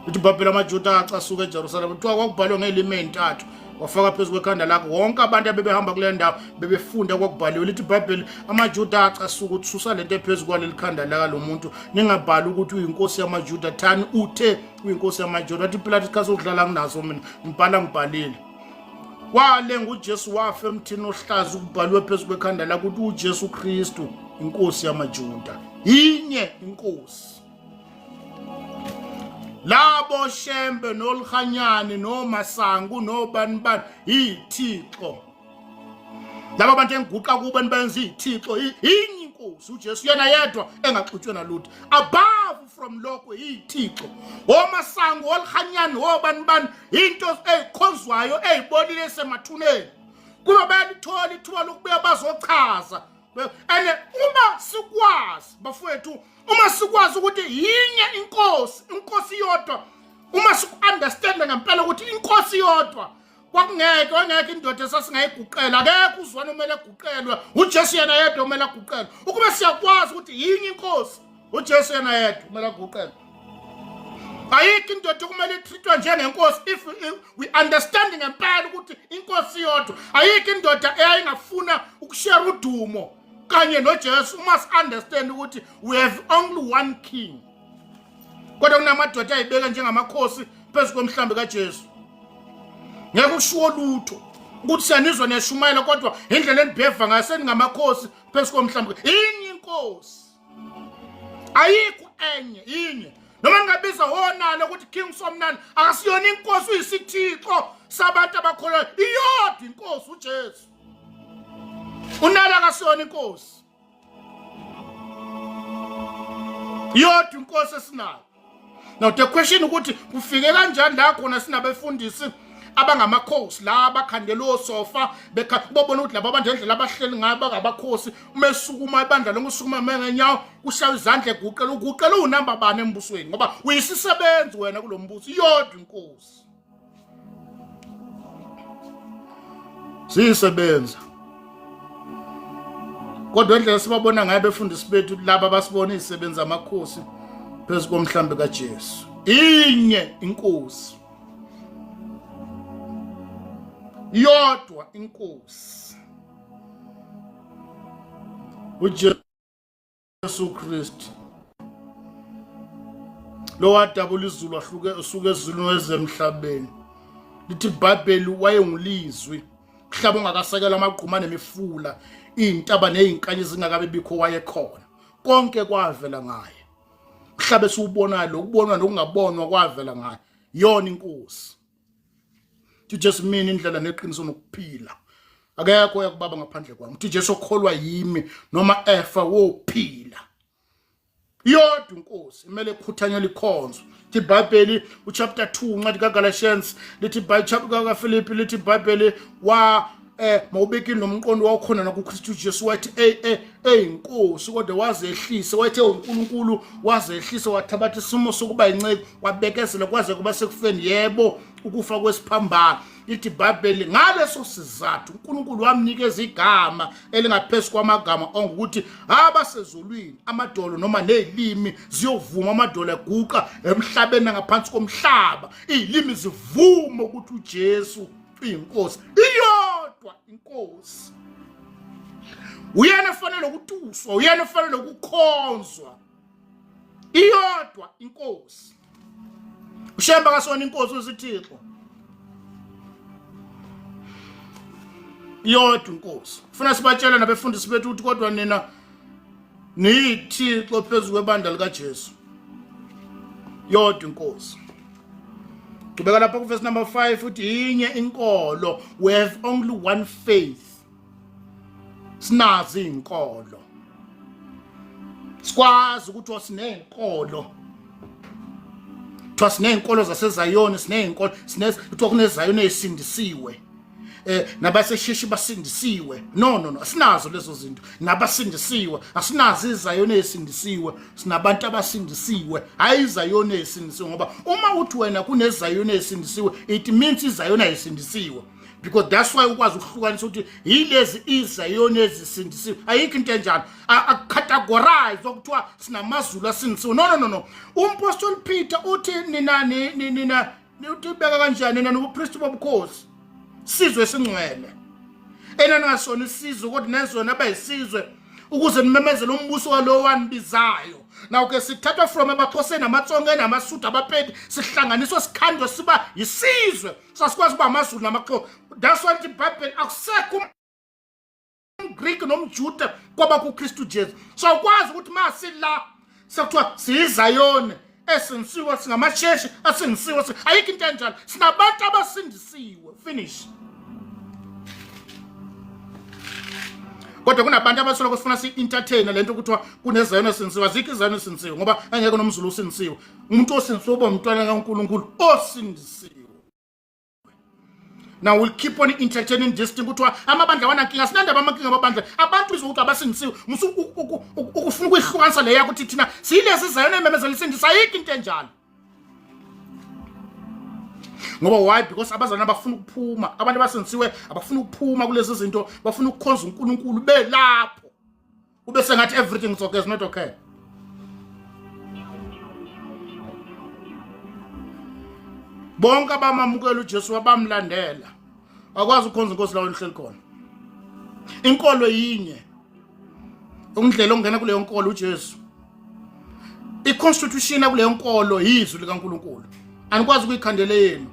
S1: uthi iBhayibheli amaJuda acasuka eJerusalem kuthiwa kwakubhalwe ngelimi ezintathu wafaka phezulu kwekhanda lakhe wonke abantu abebehamba kule ndawo bebefunda kwakubhaliwe lithi iBhayibheli amaJuda acasuka ukuthi susa lento ephezulu kwaleli khanda laka lo muntu ningabhali ukuthi uyinkosi yamaJuda thani uthe uyinkosi yamaJuda wathi iPilato isikhathi sokudlala nginaso mina ngibhalile walenga uJesu wafa emthini ohlaza ukubhaliwe phezulu kwekhanda lakhe ukuthi uJesu Kristu inkosi yamaJuda inye inkosi labo shembe nolhanyani nomasangu nobanibani yithixo laba bantu engiguqa kubo nibenza yithixo inye inkosi uJesu yena yedwa engaxutshwe nalutho above from lokho yithixo omasangu olhanyani obanibani into ezikhonzwayo ezibonile semathuneni kuba bayalithola ithuba lokubuya bazochaza ene uma sikwazi bafowethu uma sikwazi ukuthi yinye inkosi yodwa uma siku-understande ngempela ukuthi inkosi yodwa kwakungeke indoda esasingayiguqela akekho uzwane umele eguqelwe uJesu yena yedwa umele aguqelwe ukuba siyakwazi ukuthi yinye inkosi uJesu yena yedwa umele aguqelwe ayikho indoda kumele itreatwe njengenkosi if we understanding ngempela ukuthi inkosi yodwa ayikho indoda eyayingafuna ukushare udumo kanye noJesu must understand ukuthi we have only one king kodwa kunamadoda ayibeka njengamakhosi phezulu komhlambi kaJesu ngeke ushuwo lutho ukuthi siyanizwa neshumayela kodwa indlela enibheva ngayo seningamakhosi phezulu komhlambi inye inkosi ayikho enye inye noma ningabiza wonalo ukuthi king somnani akasiyona inkosi uyisithixo sabantu abakholwayo iyodwa inkosi uJesu unala akasiyona inkosi iyodwa inkosi esinayo. Now the question ukuthi kufike kanjani la khona sinabefundisi abangamakhosi la abakhandela osofa bobona ukuthi laba abantu endlela abahleli ngayo abakhosi umesukuma ibandla lokusukuma mengenyawo ushaya izandla eguqela unamba bani embusweni ngoba uyisisebenzi wena kulombuso iyodwa inkosi sisebenza kodwa endlela sibabona ngayo befundisi bethu laba basibona izisebenzi amakhosi phezu komhlambi kaJesu inye inkosi yodwa inkosi uJesu Kristu lo wadabula izulu asuke ezulwini ezemhlabeni lithi iBhayibheli wayengulizwi mhlaba ongakasekela amagquma nemifula intaba nezinkanye zingakabe bikho wayekhona konke kwavela ngaye mhlaba esiubona lokubonwa nokungabonwa kwavela ngaye yona inkosi uJesu mina indlela neqiniso nokuphila akekho yakubaba ngaphandle kwami uJesu okholwa yimi noma efa wophila yodwa inkosi imele ekhuthanyela ikhonzo iBhayibheli uchapter 2 uncwadi kaGalatians lithi chapter kaFilipi lithi iBhayibheli wa mawubekile nomqondo wakhona nakuKristu Jesu wathi inkosi kodwa wazehlisa wathi uNkulunkulu wazehlisa wathabatha isimo sokuba inceke wabekezela kwaze kuba sekufeni yebo ukufa kwesiphambano lithi iBhayibheli ngaleso sizathu uNkulunkulu wamnikeza igama elingaphezulu kwamagama ongukuthi abasezulwini amadolo noma nezilimi ziyovuma amadolo eguqa emhlabeni ngaphansi komhlaba izilimi zivuma ukuthi uJesu inkosi iyodwa inkosi uyena ofanele ukutuswa uyena ofanele ukukhonzwa iyodwa inkosi ushemba kasona inkosi usithixo iyodwa inkosi ufuna sibatshela nabefundisi bethu ukuthi kodwa nina niyithixo phezulu kwebandla likaJesu yodwa inkosi Kubeka lapha ku verse number 5 uthi inye inkolo we have only one faith sinazi inkolo sikwazi ukuthi sinezinkolo sinezinkolo zaseZayoni sinezinkolo kuthiwa kuneZayoni ezisindisiwe nabasesheshi basindisiwe. No, asinazo lezo zinto. Nabasindisiwe, asinazo izayona ezisindisiwe, sinabantu abasindisiwe, hayi izayona ezisindisiwe ngoba uma uthi wena kunezayona ezisindisiwe, it means izayona ezisindisiwe. Because that's why ukwazi ukuhlukanisa ukuthi yilezi izayona ezisindisiwe. Ayikho into enjalo. Categorize ukuthiwa sinamazulu asindisiwe. No. Umpostoli Peter uthi nina uthi beka kanjani nina nobupriest bobukhosi. Sizwe singcwele. Ningasona isizwe kodwa nezona abayisizwe ukuze nimemezele umbuso walo wanibizayo. Now ke sithathwa from amaXhoseni amaTsonga namasuthu abapedi sihlanganiswa sikhandwe siba yisizwe. Sasikwazi kuba amaZulu namaXhosa. That's why the Bible akusekho Greek nomJuda kwaba kuKristu Jesu. So ukwazi ukuthi masila sekuthiwa siyizayona esindisiwe singamasheshi asindisiwe ayikho into enjalo. Sinabantu abasindisiwe. Finish. Kodwa kunabantu abasoloko sifuna si-entertain lento ukuthiwa kunezayona esindisiwe. Azikho izayona esindisiwe ngoba angeke nomZulu usindisiwe. Umuntu osindisiwe uba umntwana kaNkulunkulu osindisiwe. Now we'll keep on entertaining this thing kuthiwa amabandla wanankinga sinandaba amankinga amabandla abantu izwe ukuthi abasindisiwe musu ukufuna ukuyihlukanisa le yakho ukuthi thina siyilezi izayona ememezela isindisa ayikho into enjalo. Ngoba why? Because abazana bafuna ukuphuma. Abantu abasindisiwe abafuna ukuphuma kulezi zinto, bafuna ukukhonza uNkulunkulu belapho. Ube sengathi everything is okay, is not okay. Bonke abamamukela uJesu abamlandela akwazi ukukhonza inkosi lawo lihleli khona. Inkolo yinye. Undlela ongena kule nkolo uJesu. I-constitution kule nkolo yizwi likaNkulunkulu. Anikwazi ukuyikhandela yenu.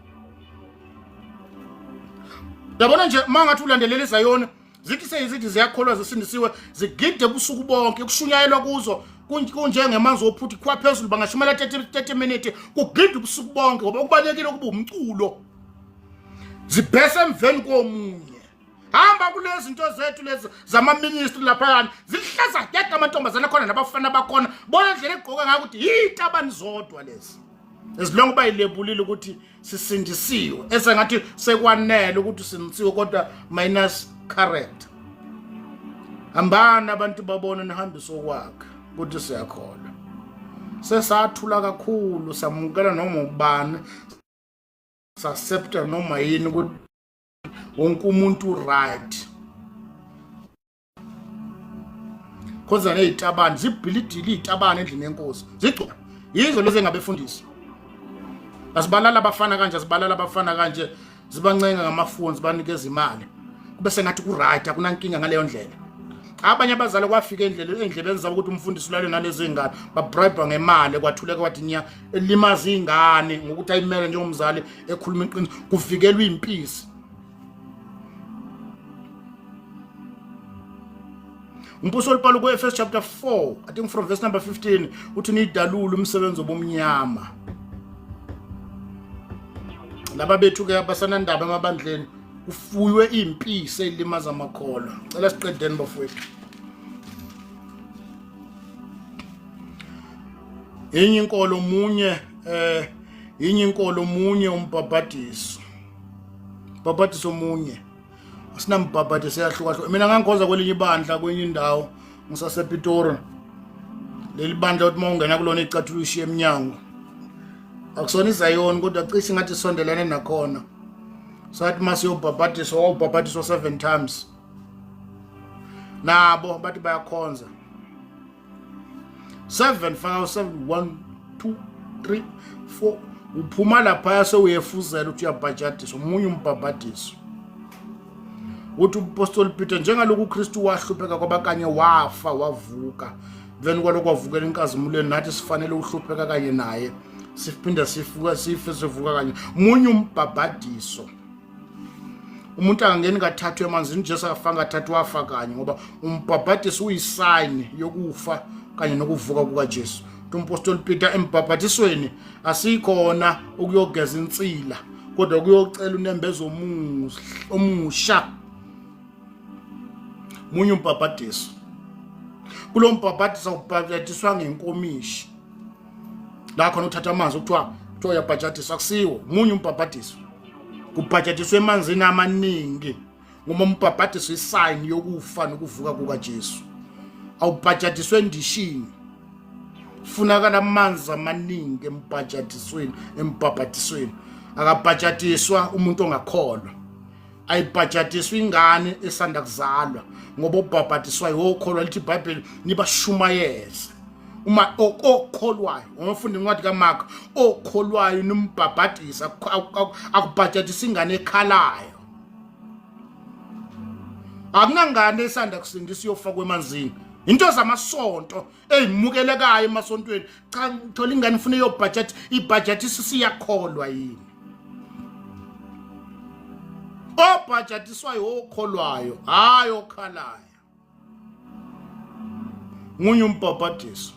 S1: Yabona nje mangathi ulandelela izayona zithi seyizithi ziyakholwa zisindisiwe zigide ubusuku bonke kushunyayelwa kuzo kunjengemanzi ophuthi kwa phezulu bangashumela 30 minutes kugide ubusuku bonke ngoba kubalekile ukuba umculo zibhesa emveni komunye. Hamba kulezi zinto zethu lezi zama-ministry laphayana zihlaza yedwa amantombazana khona nabafana bakhona bona ndlela egqoka ngayo ukuthi yitabani zodwa lezi. As long as bayilebulile ukuthi sisindisiwe esengathi sekwanele ukuthi sindisiwe kodwa minus correct. Hambana abantu babona nihambisa okwakhe ukuthi siyakholwa. Sesathula kakhulu samukela noma ubani saccepta noma yini ukuthi wonke umuntu right. Khoza nezitabani zibhilidile izitabani endlini yenkosi. Zigcina yizo lezi engabefundisi. Asibalala abafana kanje zibancenga ngamafoni zibanikeza imali kube sengathi ku right akunankinga ngaleyo ndlela. Abanye abazali kwafika endlebeni zabo ukuthi umfundisi ulale nalezi ingane babribe ngemali kwathuleka kwathi nya elimaza ingane ngokuthi ayimele njengomzali ekhuluma iqiniso kuvikelwa impisi. Umpostoli Paul ku Efesu chapter 4 I think from verse number 15 uthi nidalula umsebenzi obumnyama. Laba bethu ke abasanandaba emabandleni ufuywe impisi elimaza amakholo. Cela siqedeni bafowethu. Yenye inkolo munye umbhabhadiso. Umbhabhadiso munye. Asinambhabhadiso yahlukahluka. Mina ngangikhoza kwelinye ibandla kwenye indawo ngisasePitori. Leli bandla uthi mawungena kulona icathulo ishiye eminyango. Akusona izayona kodwa cishe ngathi sondelane nakhona. Sathi masiyobhabhadiswa 7 times. Nabo bathi bayakhonza. 7 faka 7 1 2 3 4 uphuma lapha sewuyefuzela uthi uyabhajadiswa umunye umbhabhadiso. Uthi umpostoli Peter njengaloku uKristu wahlupheka kwabakanye wafa wavuka. Then kwaloko wavukela inkazimulweni nathi sifanele uhlupheka kanye naye. Siphinda sivuka kanye munye umbhabhadiso. Umuntu angangeni kathathu emanzini Jesu akafanga kathathu wafa kanye ngoba umbhabhadiso uyisign yokufa kanye nokuvuka kukaJesu. Umpostoli Peter embhabhadisweni asikhona ukuyogeza insila kodwa kuyocela unembezo omusha. Munye umbhabhadiso. Kulo mbhabhadiso ubhabhadiswa ngenkomishi. La khona uthatha amanzi ukuthiwa uyabhajadiswa akusiwo munye umbhabhadiso. kubhajatiswe emanzini amaningi ngoba umbhabhadiso isign yokufa nokuvuka kukaJesu. Awubhajatiswe endishini, funakala amanzi amaningi embhabhatisweni. Akabhajatiswa umuntu ongakholwa, ayibhajatiswa ingane esanda kuzalwa ngoba ubhabhatiswayo okholwa lithi iBhayibheli nibashumayeze. Uma okholwayo, umfundi incwadi kaMark, okholwayo nimbhabhadisa, akubhajatisa ingane ekhalayo. Akunangane esanda kusindisa iyofakwa emanzini. Into zamasonto ezimukelekayo emasontweni. Cha, uthola ingane ufuna iyobhajat, ibhajatisa siyakholwa yini. Obhajatiswayo okholwayo, hayi okhalayo. Munye umbhabhadiso.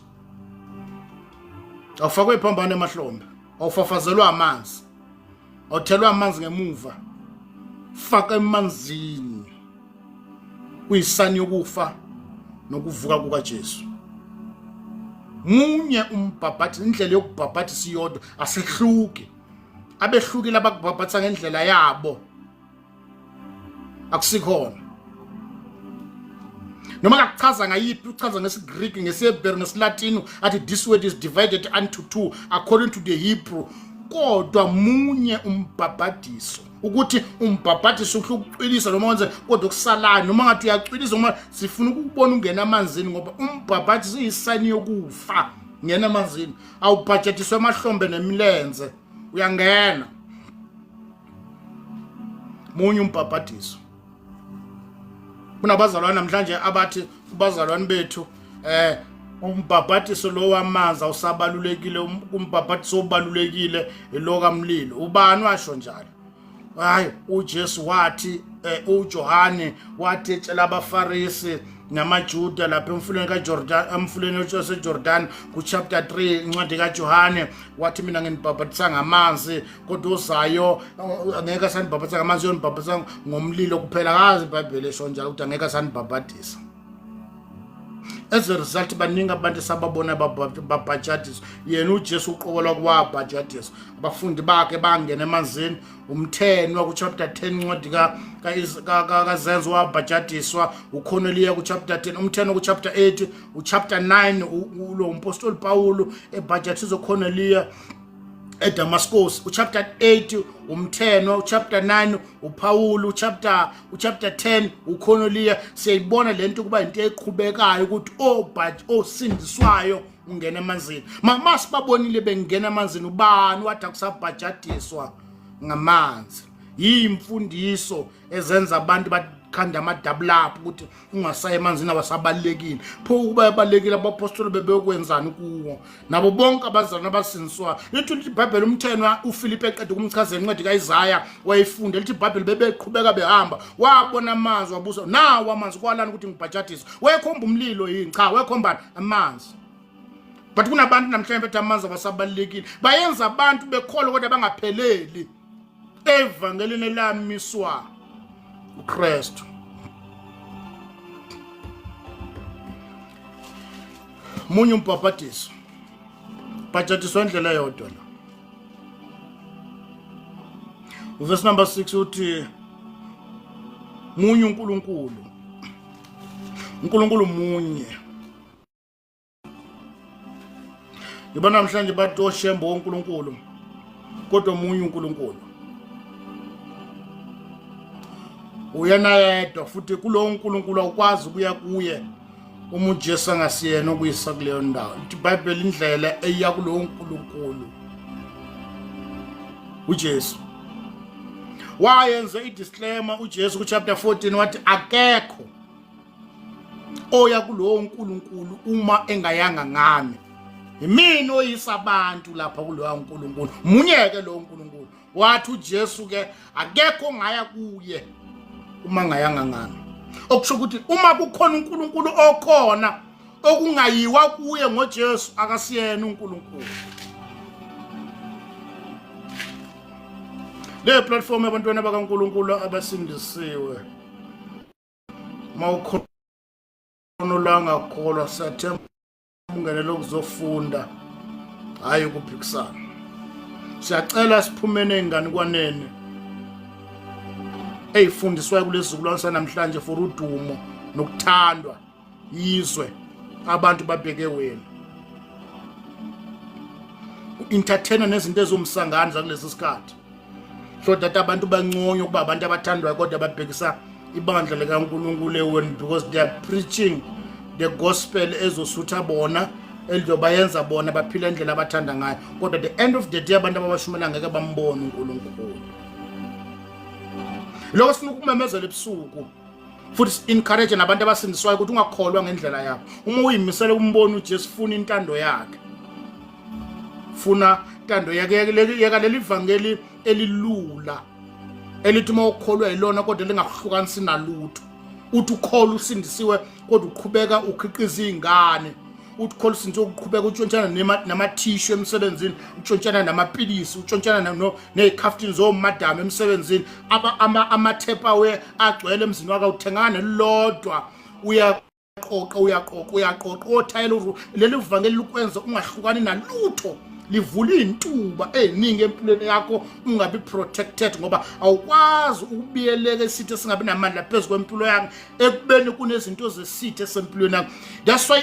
S1: Awufakwe iphambano emahlombe, awufafazelwa amanzi, awuthelwa amanzi ngemuva, faka emanzini. Kuyisani yokufa nokuvuka kukaJesu. Munye umbhabhadiso, indlela yokubhabhadisa iyodwa, asehluki. Abehlukile abakubhabhadisa ngendlela yabo. Akusikhona. Noma ngakuchaza ngayiphi, uchaza ngesiGreek, ngesiHebrew, ngesiLatini, athi this word is divided unto two according to the Hebrew. Kodwa munye umbhabhadiso. Ukuthi umbhabhadiso ukucwilisa noma wenze kodwa kusalayo, noma ngathi uyacwilisa noma sifuna ukubona ungena emanzini ngoba umbhabhadiso uyisani yokufa ngena emanzini. Awubhajatiswe emahlombe nemilenze, uyangena. Munye umbhabhadiso. Kunabazalwane namhlanje abathi kubazalwane bethu umbhabhadiso lo wamanzi awusabalulekile, umbhabhadiso obalulekile lo kaMlilo. Ubani washo njalo? Hayi, uJesu wathi, uJohane wathi etshela abaFarisi namaJuda lapha emfuleni kaJordan, emfuleni waseJordan ku chapter 3 incwadi kaJohane, wathi mina nginibhabhatisa ngamanzi kodwa uzayo angeke sanibhabhatisa ngamanzi, uyonibhabhatisa ngomlilo kuphela. Kazi iBhayibheli esho njalo ukuthi angeke sanibhabhatisa. As a result, baningi abantu sababona babhajatiswa. Yena uJesu uqokelwa kwabhajatiswa. Abafundi bakhe bangena emanzini. Umthenwa ku chapter 10 incwadi kaZenzo wabhajatiswa. uCornelia ku chapter 10, umthenwa ku chapter 8, chapter 9 ulo umpostoli Paulo ebhajatiswa uCornelia eDamascus. Chapter 8 umthenwa, chapter 9 uPaulo, chapter 10 uCornelia. Siyayibona lento kuba into eqhubekayo ukuthi osindiswayo ungena emanzini. Masibabonile bengena emanzini, ubani wathi akusabhajatiswa ngamanzi. Yimfundiso ezenza abantu bakhanda amadouble up ukuthi ungasaye emanzini awasabalekile. Pho ukuba ebalekile abapostoli bebeyokwenzani kuwo? Nabo bonke abazalwane abasindiswa. Lithi iBhayibheli umthenwa uFilipe eqeda ukumchazela incwadi kaIsaya wayifunda, lithi iBhayibheli bebeqhubeka behamba wabona amanzi wabuza, nawo amanzi kwalani ukuthi ngibhajatiswe? Wekhomba umlilo yini? Cha, wekhomba amanzi. But kunabantu namhlanje bethu amanzi awasabalekile. Bayenza abantu bekholwa kodwa bangapheleli evangelini lamiswa uKristu. Munye umbhabhadiso, bhajatiswa indlela yodwa la. Verse number 6 uthi munye uNkulunkulu munye. Ngibona namhlanje bathi oshembo woNkulunkulu kodwa munye uNkulunkulu. Uyena yedwa futhi kulo uNkulunkulu awukwazi ukuya kuye uma uJesu angasiyena okuyisa kuleyo ndawo. Ithi iBhayibheli indlela eya kulo uNkulunkulu uJesu. Wayenza idisclaimer uJesu ku chapter 14 wathi akekho oya kulo uNkulunkulu uma engayanga ngami. Yimina oyisa abantu lapha kulo uNkulunkulu. Munyeke lo uNkulunkulu. Wathi uJesu ke akekho ongaya kuye uma ngayanga ngami. Okusho ukuthi uma kukhona uNkulunkulu okhona okungayiwa kuye ngoJesu akasiyena uNkulunkulu. Le platform yabantwana bakaNkulunkulu abasindisiwe. Mawukhona olanga kholwa sathemba ungenele ukuzofunda hayi ukuphikisana. Siyacela siphumene ingane kwanene eyifundiswayo kulesizukulwane sanamhlanje for udumo nokuthandwa yizwe abantu babheke wena. Entertainer nezinto ezomsangano zakulesi sikhathi. So that abantu banconywe kuba abantu abathandwayo kodwa babhekisa ibandla likaNkulunkulu eweni because they are preaching the gospel ezosutha bona elizobayenza bona baphila indlela abathanda ngayo kodwa the end of the day abantu ababashumela ngeke bambone uNkulunkulu. Lokho sifuna ukumemezela ebusuku futhi encourage nabantu abasindiswayo ukuthi ungakholwa ngendlela yakho. Uma uyimisela umbone uJesu funa intando yakhe. Funa intando yakhe yeka leli ivangeli elilula elithi uma ukholwa yilona kodwa lingahlukanisi nalutho. Uthi ukholwa usindisiwe kodwa uqhubeka ukhiqiza izingane. Uthi ukholwa usindisiwe uqhubeka utshontshana namathishu emsebenzini, utshontshana namapilisi, utshontshana nezikhaftini zomadam emsebenzini, amathepa we agcwele emzini wakhe uthengana nelodwa uyaqoqa othayela leli ivangeli likwenza ungahlukani nalutho. Livula intuba eningi empilweni yakho ungabi protected ngoba awukwazi ukubiyeleka isithe singabi namandla phezulu kwempilo yakho ekubeni kunezinto zesithe sempilweni yakho. That's why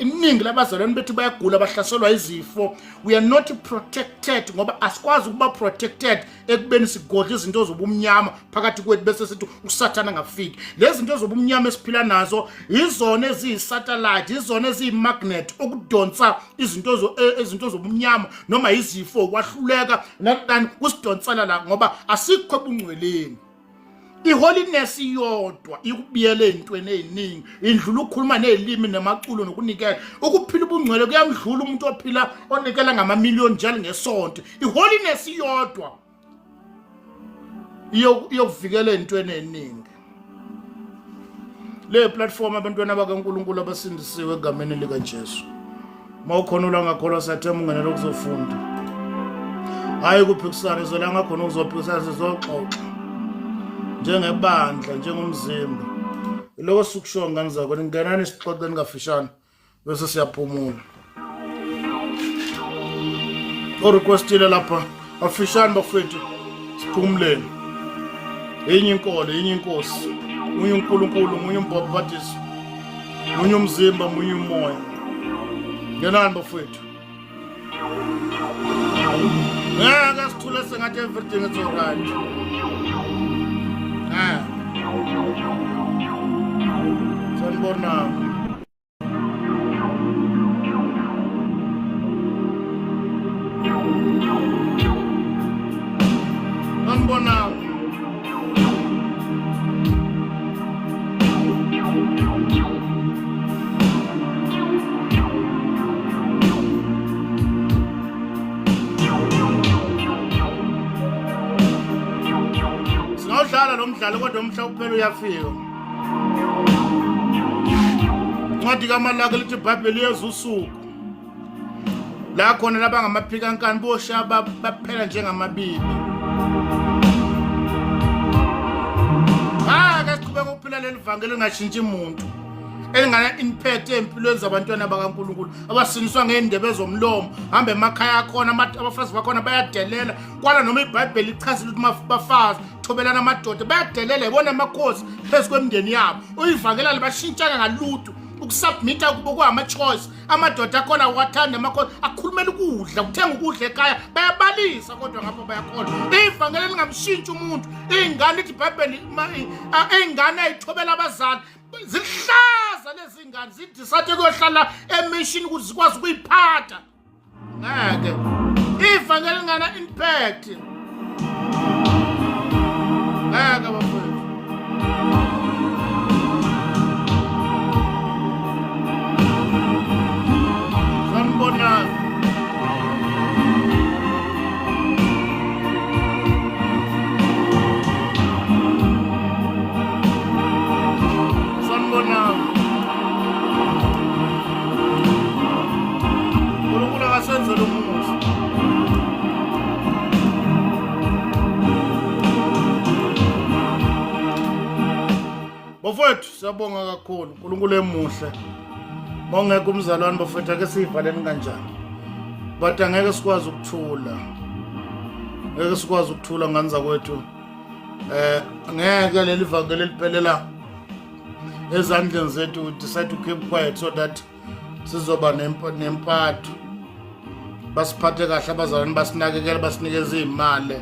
S1: iningi labazalwane bethu bayagula bahlaselwa izifo. We are not protected ngoba asikwazi ukuba protected ekubeni sigodla izinto zobumnyama phakathi kwethu bese sithi usathana ngafiki. Lezi zinto zobumnyama esiphila nazo izona eziyisatellite, izona eziyimagnet ukudonsa izinto zobumnyama noma izifo kwahluleka nakani kusidonsela la ngoba asikho ebungcweleni. Iholiness iyodwa ikubiyele intweni eziningi indlula ukukhuluma nezilimi nemaculo nokunikela. Ukuphila ubungcwele kuyamdlula umuntu ophila onikela ngama-million njalo ngesonto. Iholiness iyodwa iyokuvikela intweni eziningi. Le platform abantwana bakaNkulunkulu abasindisiwe egameni likaJesu. Mawukhona ulangakholwa sathemba ungenela ukuzofunda. Hayi kuphikisana zola ngakhona ukuzophikisana sizoxoxa. Njengebandla njengomzimba. Lokho sikusho ngani zakho ningenani isixoxe ningafishana bese siyaphumula. Requestile lapha afishane bafethu siphumuleni. Enye inkolo, enye inkosi. Munye uNkulunkulu, munye umbhaphatisi. Munye umzimba, munye umoya. Ngenani bafethu. Ngeke sithule sengathi everything is alright. Sanibona. Sanibona. Singadlala lo mdlalo kodwa umhla uphela uyafika. Ncwadi kaMalaki lithi iBhayibheli yeza usuku. La khona labangamaphikankani boshaba baphela njengamabibi. Ake siqhubeka ukuphila leli vangeli lingashintshi umuntu. Elingana impact empilweni zabantwana bakaNkulunkulu abasiniswa ngeindebe zomlomo hambe emakhaya khona abafazi bakhona bayadelela kwala noma iBhayibheli ichazile ukuthi bafazi thobelana amadoda bayadelela ibona amakhosi phezulu kwemndeni yabo uyivangela libashintshana ngalutho ukusubmita kubo ama choice amadoda akhona wathanda amakhosi akhulumela ukudla kuthenga ukudla ekhaya bayabalisa kodwa ngapha bayakholwa ivangeli lingamshintshi umuntu ingane ithi iBhayibheli ingane ayithobela abazali zihlaza lezi ngane zithi sathi kuyohlala emission ukuthi zikwazi ukuyiphatha ngeke ivangeli ngana impact ngeke bafethu sanibona uNkulunkulu akasenzele umusa. Bafethu siyabonga kakhulu uNkulunkulu emuhle. Mongeke umzalwane bafethu ake sivaleni kanjani. But angeke sikwazi ukuthula. Ngeke sikwazi ukuthula ngani zakwethu. ngeke leli vangeli liphelela ezandleni zethu. We decide to keep quiet so that sizoba nempatho, basiphathe kahle abazalwane, basinakekele, basinikeze imali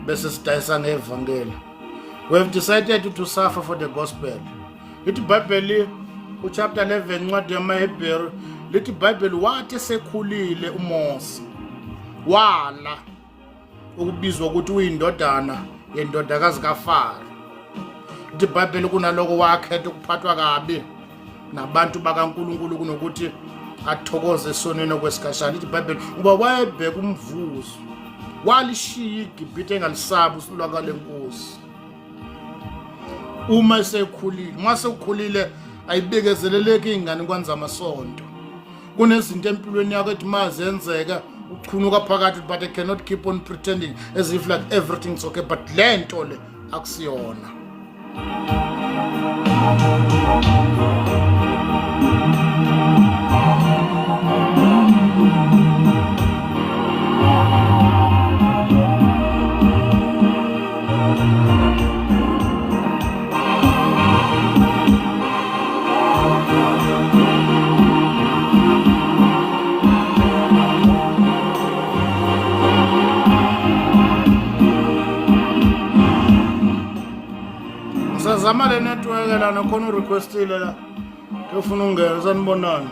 S1: bese sidayisa ngevangeli. We have decided to suffer for the gospel. Lithi iBhayibheli uchapter 11 incwadi yamaHebheru lithi iBhayibheli wathi sekhulile uMose wala ukubizwa ukuthi uyindodana yendodakazi kaFaro. Lithi iBhayibheli kunaloko wakhetha ukuphathwa kabi nabantu bakaNkulunkulu kunokuthi athokoze esonweni kwesikhashana. Lithi iBhayibheli ngoba wayebheka umvuzo walishiya iGibhithe engalisabi usulwa kale nkosi. Uma esekhulile, mase ukhulile ayibekezeleleki ingane kwanza amasonto. Kunezinto empilweni yakho ethi mazenzeka uchunuka phakathi, but I cannot keep on pretending as if like everything's okay, but lento le akusiyona. Sazama le network la nakhona urequestile la ufuna ungena sanibonani.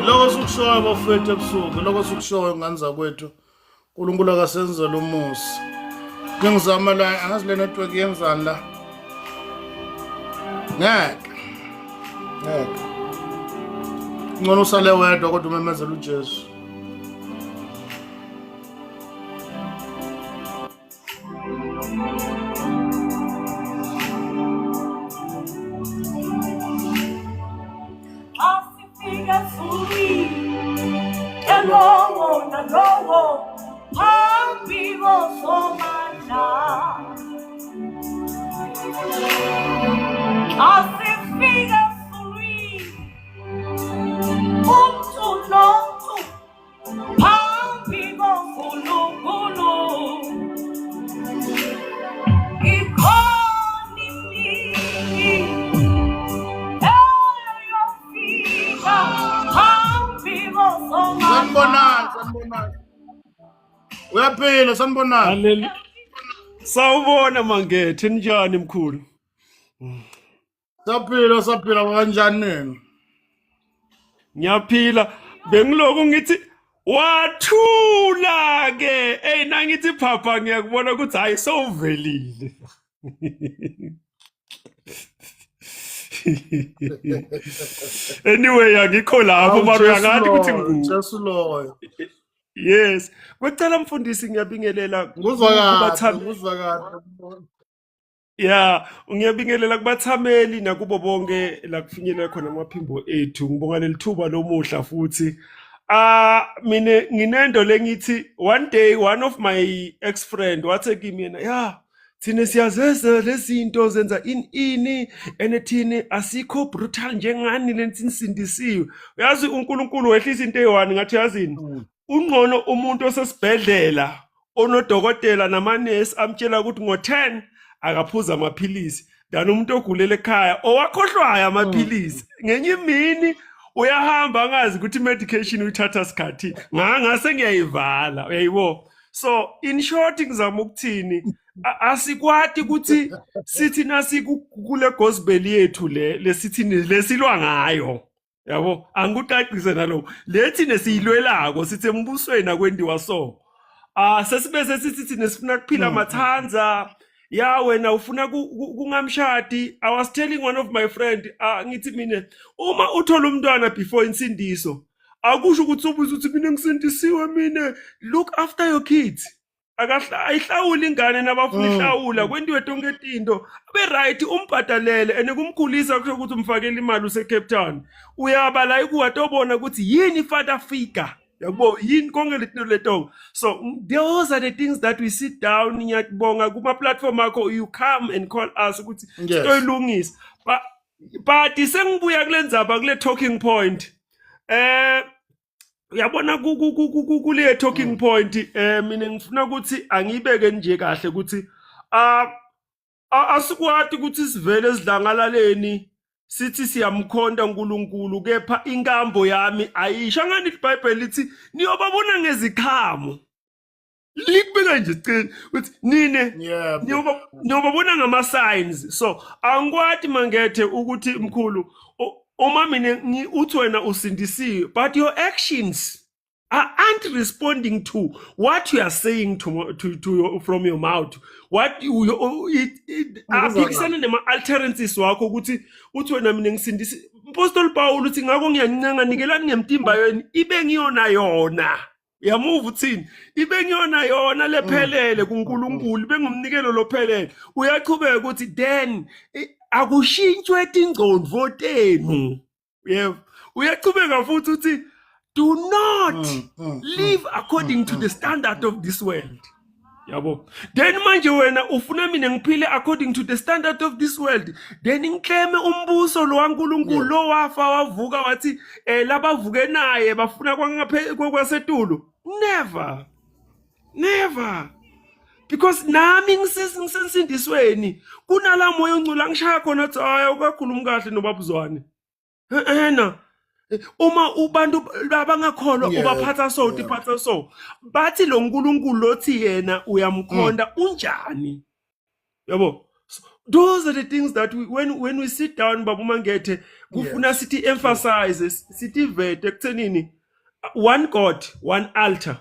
S1: Lokho sikushoya bafethu ebusuku, lokho sikushoya nganza kwethu. uNkulunkulu akasenzele umusa. Ngizama la angazi le network yenzani la. Ngeke. Ngcono usale wedwa kodwa umemezela uJesu. Uyaphila sanibonani.
S2: Haleluya. Sawubona Mangethe, njani mkhulu?
S1: Saphila kanjani nini?
S2: Ngiyaphila. Bengiloku ngithi wathula ke. Nangithi papa ngiyakubona ukuthi hayi sowuvelile. Anyway, angikho lapho mara uyangathi ukuthi
S1: Jesu Lord.
S2: Yes. Kwecela mfundisi ngiyabingelela
S1: Nguzwa kahle.
S2: Yeah, ngiyabingelela kubathameli nakubo bonke la kufinyelela khona amaphimbo ethu. Ngibonga lelithuba lomuhla futhi. Mina nginendo lengithi one day one of my ex-friend wathi kimi yeah, thina siyazeza lezinto zenza ini enethini asikho brutal njengani lensinsindisiwe. Uyazi uNkulunkulu wehlisa into eyi1 ngathi yazini. Ungcono umuntu osesibhedlela onodokotela namanesi amtshela ukuthi ngo10 akaphuza amaphilisi than umuntu ogulela ekhaya owakhohlwayo amaphilisi. Ngenye imini uyahamba angazi ukuthi medication uyithatha sikhathi ngase ngiyayivala, uyayibo. So in short ngizama ukuthini asikwati ukuthi sithi nasikule gospel yethu lesithini lesilwa ngayo. Yabo angikuqaqise naloko lethi nesiyilwelako sithi embusweni akwendiwa so sesibe sesithi nesifuna kuphila mathanza ya wena ufuna kungamshadi. I was telling one of my friend ngithi mina uma uthola umntwana before insindiso akusho ukuthi ubuza ukuthi mina ngisindisiwe mina. Look after your kids. Ayihlawula ingane nabafuna ihlawula kwendiwe tonke izinto abe right umbhadalele kumkhulisa kusho ukuthi umfakele imali use Cape Town uyabala ikuwatobona ukuthi yini father figure yabo yini konke leto. So those are the things that we sit down ngiyakubonga kuma platform akho you come and call us ukuthi sitoyilungisa but sengibuya kulendzaba kule talking point uyabona kule talking point mina ngifuna ukuthi angibeke nje kahle ukuthi asikwati ukuthi sivele sidlangalaleni sithi siyamkhonda uNkulunkulu kepha inkambo yami ayisho ngani iBhayibheli lithi niyobabona ngezikhamo likubeka nje sicela ukuthi nine
S1: Yeah.
S2: niyobabona ngama signs so angikwati mangethe ukuthi mkhulu uma mina uthi wena usindisiwe but your actions aren't responding to what you are saying from your mouth what aphikisana nema-alterances wakho ukuthi uthi wena mina ngisindisi Apostle Paul uthi ngako ngiyancenga nikelani ngemtimba yenu ibe ngiyona yona yamuva uthini ibe ngiyona yona lephelele kuNkulunkulu ibe ngumnikelo lophelele uyaqhubeka ukuthi then akushintshwe ingcondvo tenu yebo uyaqhubeka futhi uthi do not live according to the standard of this world yabo then manje wena ufuna mina ngiphile according to the standard of this world then ngikleme umbuso lo waNkulunkulu lo wafa wavuka wathi labavuke naye bafuna kwasetulu never because nami ngisensindisweni kunala moya oncula ngishaya khona athi hayi ukakhuluma kahle nobabuzwane uma ubantu abangakholwa ubaphatha so uphatha so bathi lo nkulunkulu lothi yena uyamkhonda unjani yabo so, those are the things that when we sit down baba uMangethe kufuna sithi emphasize sithi vete ekuthenini one God one altar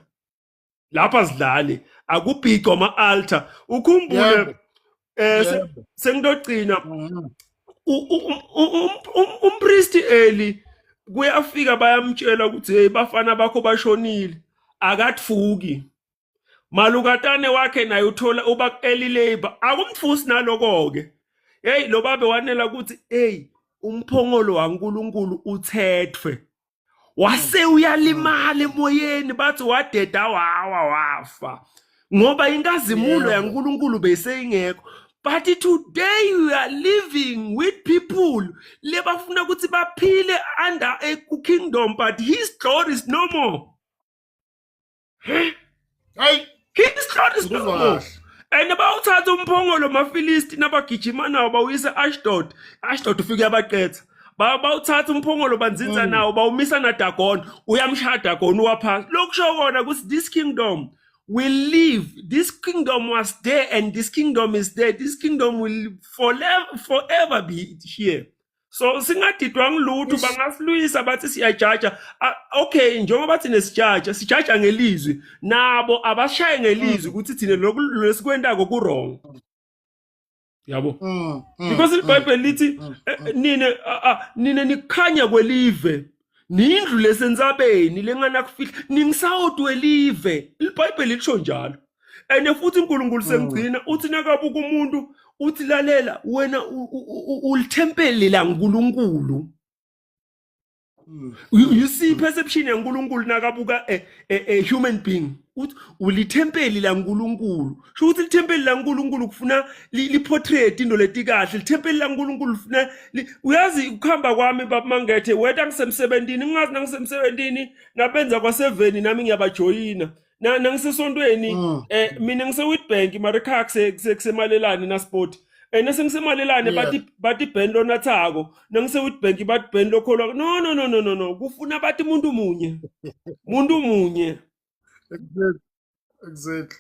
S2: lapha sidlale akubhixwa ama-altar ukhumbule sengidogcina umpristi Eli kuyafika bayamtshela ukuthi hey bafana bakho bashonile akatfuki malukatane wakhe naye uthola uba Eli labor akumtfusi naloko ke hey lo babe wanela ukuthi hey umphongolo waNkulunkulu uthethwe wase uyalimala emoyeni bathi wadeda wafa ngoba inkazimulo yaNkulunkulu beseyingekho but today we are living with people lebafuna ukuthi baphile under a kingdom but his glory is no more
S1: Hey,
S2: his glory is no more and bawuthatha umphongolo mafilisti nabagijima nawo bawuyisa Ashdod ufike yabaqetha bawuthatha umphongolo banzinza nawo bawumisa na Dagon uyamshaya Dagon waphansi lokusho kona ukuthi this kingdom will live. This kingdom was there and this kingdom is there. This kingdom will forever be here. So singadidwa ngilutho bangasilwisa bathi siyajaja okay njengoba bathi sijaja ngelizwi nabo abashaye ngelizwi ukuthi thina lesikwendako ku wrong yabo because iBhayibheli lithi nine nikhanya kwelive nindlu lesenzabeni lengana kufihla ningisawodwe elive iBhayibheli lisho njalo and futhi uNkulunkulu semgcina uthi nakabuka umuntu uthi lalela wena ulithempeli laNkulunkulu you see perception yaNkulunkulu nakabuka a human being uthi ulithempeli laNkulunkulu sho ukuthi lithempeli laNkulunkulu kufuna liportrait into letikahle lithempeli laNkulunkulu ufuna uyazi ukuhamba kwami baba Mangethe wethu ngisemsebentini ngingazi nangisemsebentini nabenza kwa7 nami ngiyabajoyina nangisesontweni mina ngise-Witbank marikha kusemalelane na sport nasengisemalelane bathi band lonathako nangise-Witbank bathi band lokholwa no kufuna bathi umuntu munye
S1: exactly.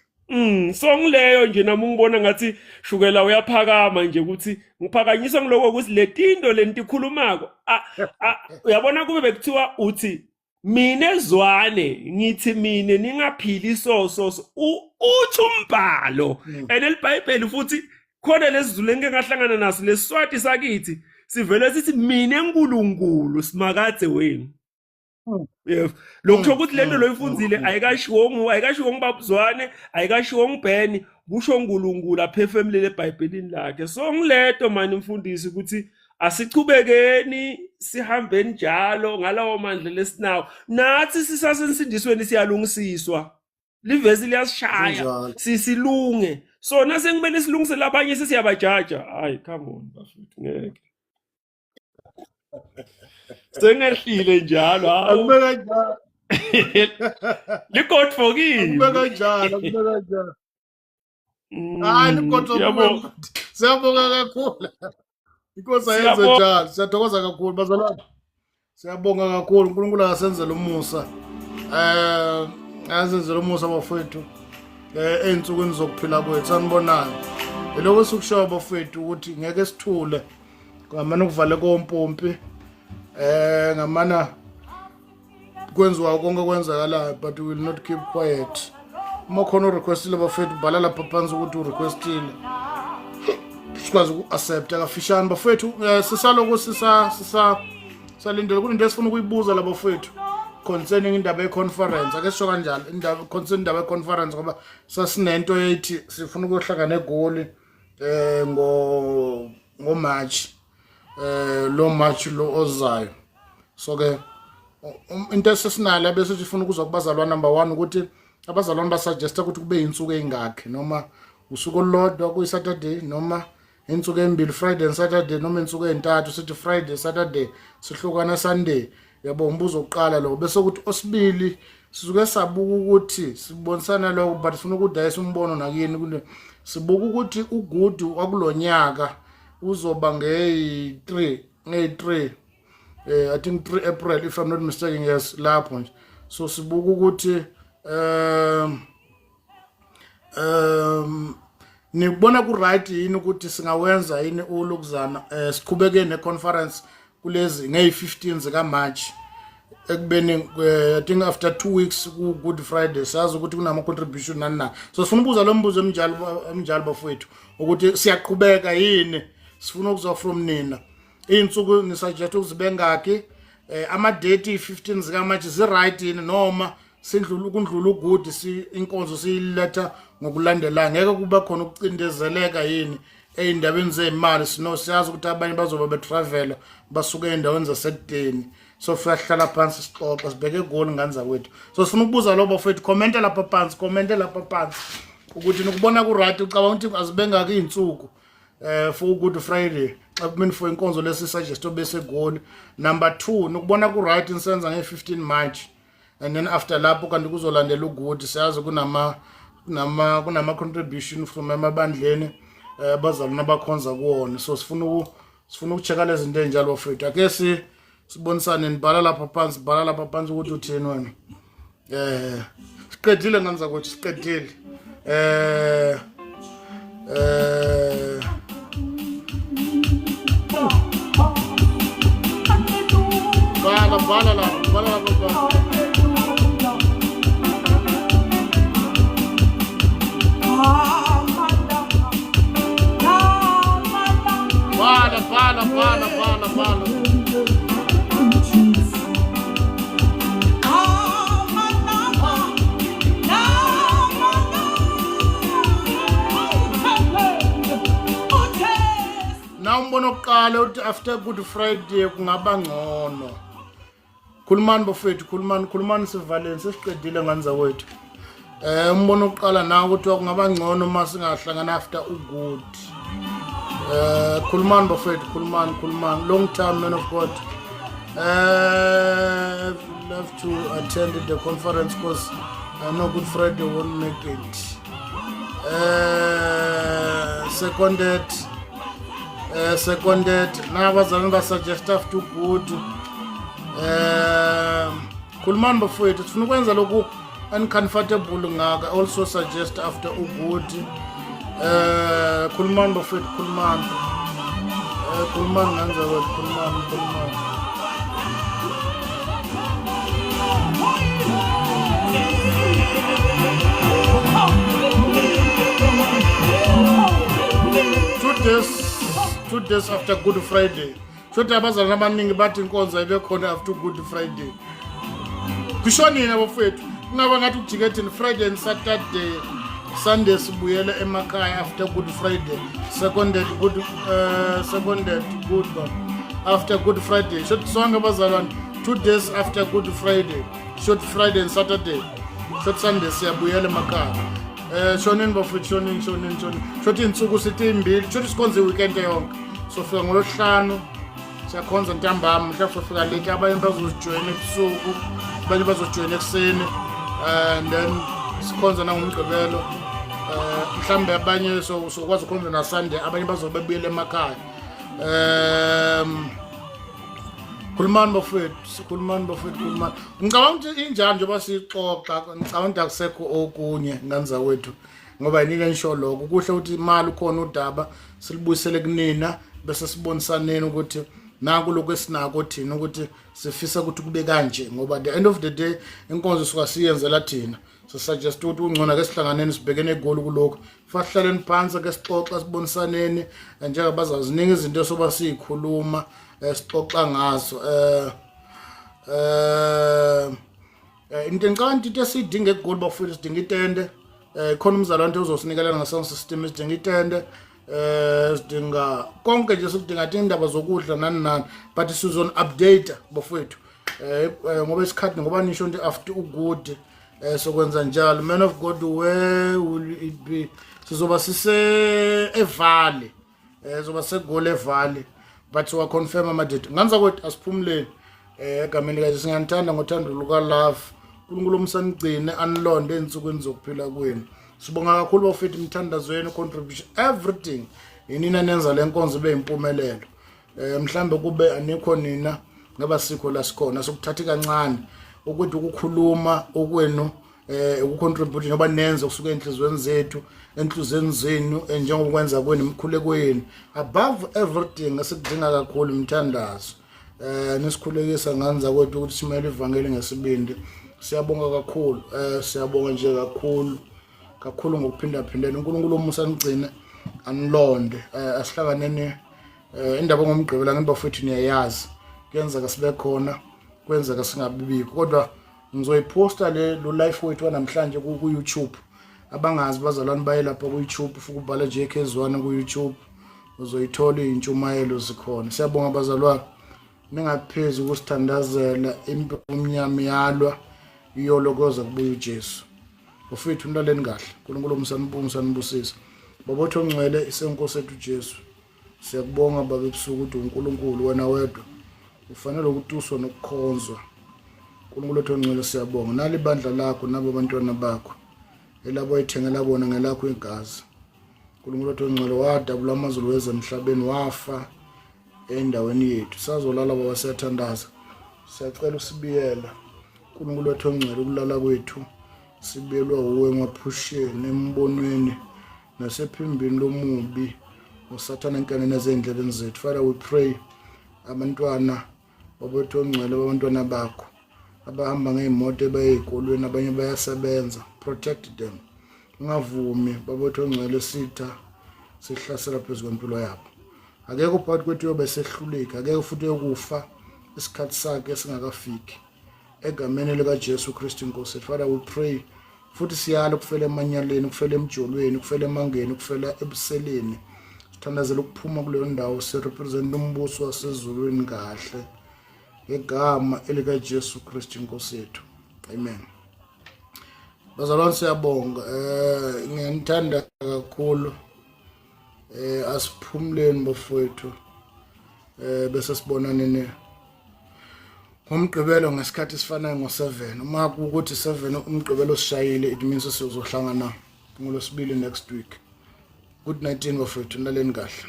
S2: So ngileyo nje nami ngibona ngathi shukela uyaphakama nje ukuthi ngiphakanyiswa ngiloko ukuthi letindo lentikhulumako uyabona kube bekuthiwa uthi mina ezwane ngithi mina ningaphili so uthi umbhalo and iBhayibheli futhi khona lesizulu engeke ngahlangana naso lesiswati sakithi sivele sithi mina eNkulunkulu simakade wenu yebo lokho ukuthi lento loyifundzile ayikashiwo ngibabuzwane ayikashiwo ngibheni kusho uNkulunkulu aphefemulele eBhayibhelini lakhe so ngileto manje mfundisi ukuthi asichubekeni sihambeni njalo ngalawo mandla lesinawo nathi sisasensindisweni siyalungisiswa livesi liyasishaya sisilunge so nase ngimele silungise labanye sesiyabajaja hayi come on bafethu ngeke sengehlile njalo
S1: Akubeka njalo.
S2: ligodfokile
S1: Akube kanjalo, akube kanjalo. Hayi ligodfo
S2: yabo
S1: siyabonga kakhulu. Inkosi ayenze
S2: Siyabonga.
S1: njalo. Siyathokoza kakhulu bazalwane. Siyabonga kakhulu uNkulunkulu akasenzele umusa. Asenzele umusa bafowethu. Einsukwini zokuphila kwethu sanibonana. Lokho sikushoyo bafowethu ukuthi ngeke sithule. Ngamana ukuvale kompompi. Ngamana kwenziwa konke kwenzakalayo but we will not keep quiet. Uma khona urequestile bafethu bhala lapha phansi ukuthi urequestile sikwazi uku-accept akafishane bafethu. Sisaloku salindele kunento esifuna ukuyibuza labo bafethu concerning indaba ye-conference. Ake sisho kanjalo indaba concerning indaba ye-conference ngoba sasinento ethi sifuna ukuyohlangana eGoli ngo-March lo March lo ozayo. So ke into esesinalo bese sifuna ukuzwa kubazalwane number 1 ukuthi abazalwane basuggesta ukuthi kube insuku engakhe noma usuku olodwa kuyiSaturday noma insuku embili Friday and Saturday noma insuku ezintathu sithi Friday Saturday sihlukana Sunday. Yabo umbuzo oqala lo bese ukuthi osibili sizuke sabuka ukuthi sibonisana lokho but sifuna ukudayisa umbono nakini kule sibuka ukuthi uGudu wakulonyaka uzoba nge-3 I think 3 April if I'm not mistaken. Yes lapho nje. So sibuka ukuthi nibona ku right yini ukuthi singawenza yini ulukuzana siqhubeke ne conference kulezi nge-15 zika March ekubeni I think after 2 weeks ku Good Friday sazi ukuthi kunama contribution nani. So sifuna ukubuza lo mbuzo emjalo bafowethu ukuthi siyaqhubeka yini sifuna ukuzwa from nina insuku nisuggest ukuzibengaki ama date 15 zika March zi right yini noma sindlula ukundlula uGudu inkonzo siyiletha ngokulandelayo ngeke kuba khona ukucindezeleka yini eindabeni zemali siyazi ukuthi abanye bazoba betravel basuka endaweni zasekudeni. So siyahlala phansi sixoxa sibheke eGoli nganza kwethu. So sifuna ukubuza lo bafethu comment lapha phansi ukuthi nikubona ku right ucabanga ukuthi azibengaki izinsuku for Good Friday xa kumini for inkonzo lesi suggest bese eGoli. Number 2 nikubona ku right insenza nge-15 March and then after lapho kanti kuzolandela uGudu siyazi kunama contribution from emabandleni bazalwana abakhonza kuwona. So sifuna ukucheka lezi zinto enjalo bafethu. Ake sibonisane nibhala lapha phansi ukuthi uthini wena. Siqedile nganza ukuthi siqedile. Bhala lapha. Bhala. Na umbono oqala uthi after Good Friday kungaba ngcono. Khulumani bafethu khulumani sivaleni sesiqedile nganza wethu. Umbono oqala na ukuthi kungaba ngcono uma singahlangana after uGudu. Khulumani bafethu khulumani long time man of God. I'd love to attend the conference because I know Good Friday won't make it. Seconded na abazalwane basuggest after Gudu. Khulumani bafethu sifuna ukwenza lokhu uncomfortable ngaka also suggest after uGudu. Khulumani bafethu khulumani nganza wethu khulumani. Two days after Good Friday. Shothi abazalwane abaningi bathi inkonzo ibe khona after Good Friday. Kushonini bafethu kungaba ngathi ujikethini Friday and Saturday Sunday sibuyele emakhaya after Good Friday. Seconded good after Good Friday. Shothi sonke abazalwane 2 days after Good Friday. Shothi Friday and Saturday. Shothi Sunday siyabuyela emakhaya. Shonini bafethu shonini. Shothi insuku sithi 2 shothi sikonze weekend yonke. So fika ngoLosihlanu siyakhonza ntambama mhlawumbe sofika late, abanye bazojoyina ebusuku, abanye bazojoyina ekuseni, and then sikhonza nangomgqibelo. Mhlawumbe abanye sokwazi ukhonza na Sunday, abanye bazobe bebuyele emakhaya. Khulumani bafethu, sikhulumani. Ngicabanga ukuthi injalo njengoba sixoxa, ngicabanga ukuthi akusekho okunye nganza wethu, ngoba yinina nisho lokho. Kuhle ukuthi imali ukhona udaba silibuyisele kunina bese sibonisaneni ukuthi naku lokho esinako thina ukuthi sifisa ukuthi kube kanje, ngoba the end of the day inkonzo suka siyenzela thina. So suggest ukuthi ungcona ke sihlanganeni sibhekene egoli kulokho. Fahlaleni phansi ke sixoxa sibonisaneni njengabazazi ziningi izinto esoba sizikhuluma sixoxa ngazo. Into ngicabanga into esidinga egoli bafuna sidinga itende. Khona umzalwane uzosinikela ngesound system sidinga itende. Sidinga konke nje sikudinga indaba zokudla nani, but sizon update bafethu. Ngoba isikhathi ngoba nisho nje after ugood sokwenza njalo. Man of God, where will it be? Sizoba sise eValley, sizoba segole eValley, but wa confirm amadate nganza kwethu asiphumuleni. Egameni likaJesu singanthanda ngothando luka love. uNkulunkulu umsanigcine anilonde ensukwini zokuphila kwenu. Sibonga kakhulu bafethu imthandazo yenu, contribution, everything inina nenza lenkonzo ibe impumelelo. Mhlambe kube anikho nina ngaba sikho la sikhona sokuthatha kancane ukuthi ukukhuluma okwenu ukucontribute ngoba nenze kusuka enhlizweni zethu, enhlizweni zenu njengoba kwenza kwenu imkhulekweni. Above everything esikudinga kakhulu imthandazo. Nisikhulekisa nganza kwethu ukuthi simele ivangeli ngesibindi. Siyabonga kakhulu, siyabonga nje kakhulu ngokuphinda phindela. uNkulunkulu umusa nigcine anilonde, asihlanganeni indaba ngomgqibela ngemba futhi niyayazi kuyenzeka sibe khona, kwenzeka singabibikho, kodwa ngizoyiposta lo life wethu namhlanje ku YouTube. Abangazi bazalwane baye lapha ku YouTube, futhi ubhala JK1 ku YouTube uzoyithola intshumayelo zikhona. Siyabonga bazalwane, ningaphezi ukusithandazela imnyama yalwa iyolokoza kubuya uJesu. Ufithu nilaleni kahle. uNkulunkulu umsanibusisa. Babotho ongcwele isenkosi ethu uJesu. Siyakubonga baba ebusuku ukuthi uNkulunkulu wena wedwa ufanele ukutuswa nokukhonzwa. uNkulunkulu ethu ongcwele siyabonga nali bandla lakho nabo abantwana bakho elabo ayithengela bona ngelakho igazi. uNkulunkulu ethu ongcwele wadabula amazulu weze emhlabeni wafa endaweni yethu. Sazolala baba siyathandaza. Siyacela usibiyela uNkulunkulu ethu ongcwele ukulala kwethu. Sibelwa uwe ngaphusheni embonweni nasephimbini lomubi usathana enkaneni ezendleleni zethu. Father, we pray abantwana babethu ongcwele babantwana bakho abahamba ngeimoto ebayikolweni, abanye bayasebenza. Protect them. Ungavumi babethu ongcwele sitha sihlasela phezulu kwempilo yabo. Akekho phakathi kwethu yobe sehluleka, akekho futhi yokufa isikhathi sakhe singakafiki. Egameni likaJesu Kristu inkosi. Father, we pray futhi siyala kufela emanyaleni, kufela emjolweni, kufela emangeni, kufela ebuseleni. Sithandazela ukuphuma kuleyo ndawo sirepresent umbuso wasezulwini kahle ngegama elikaJesu Kristu inkosi yethu. Amen. Bazalwane siyabonga, ngiyanithanda kakhulu. Asiphumuleni bafowethu, bese sibonane umgqibelo ngesikhathi sifanayo ngo7. Uma ukuthi 7 umgqibelo sishayile, it means sizohlangana ngoLwesibili next week. Good night bafowethu, nilaleni kahle.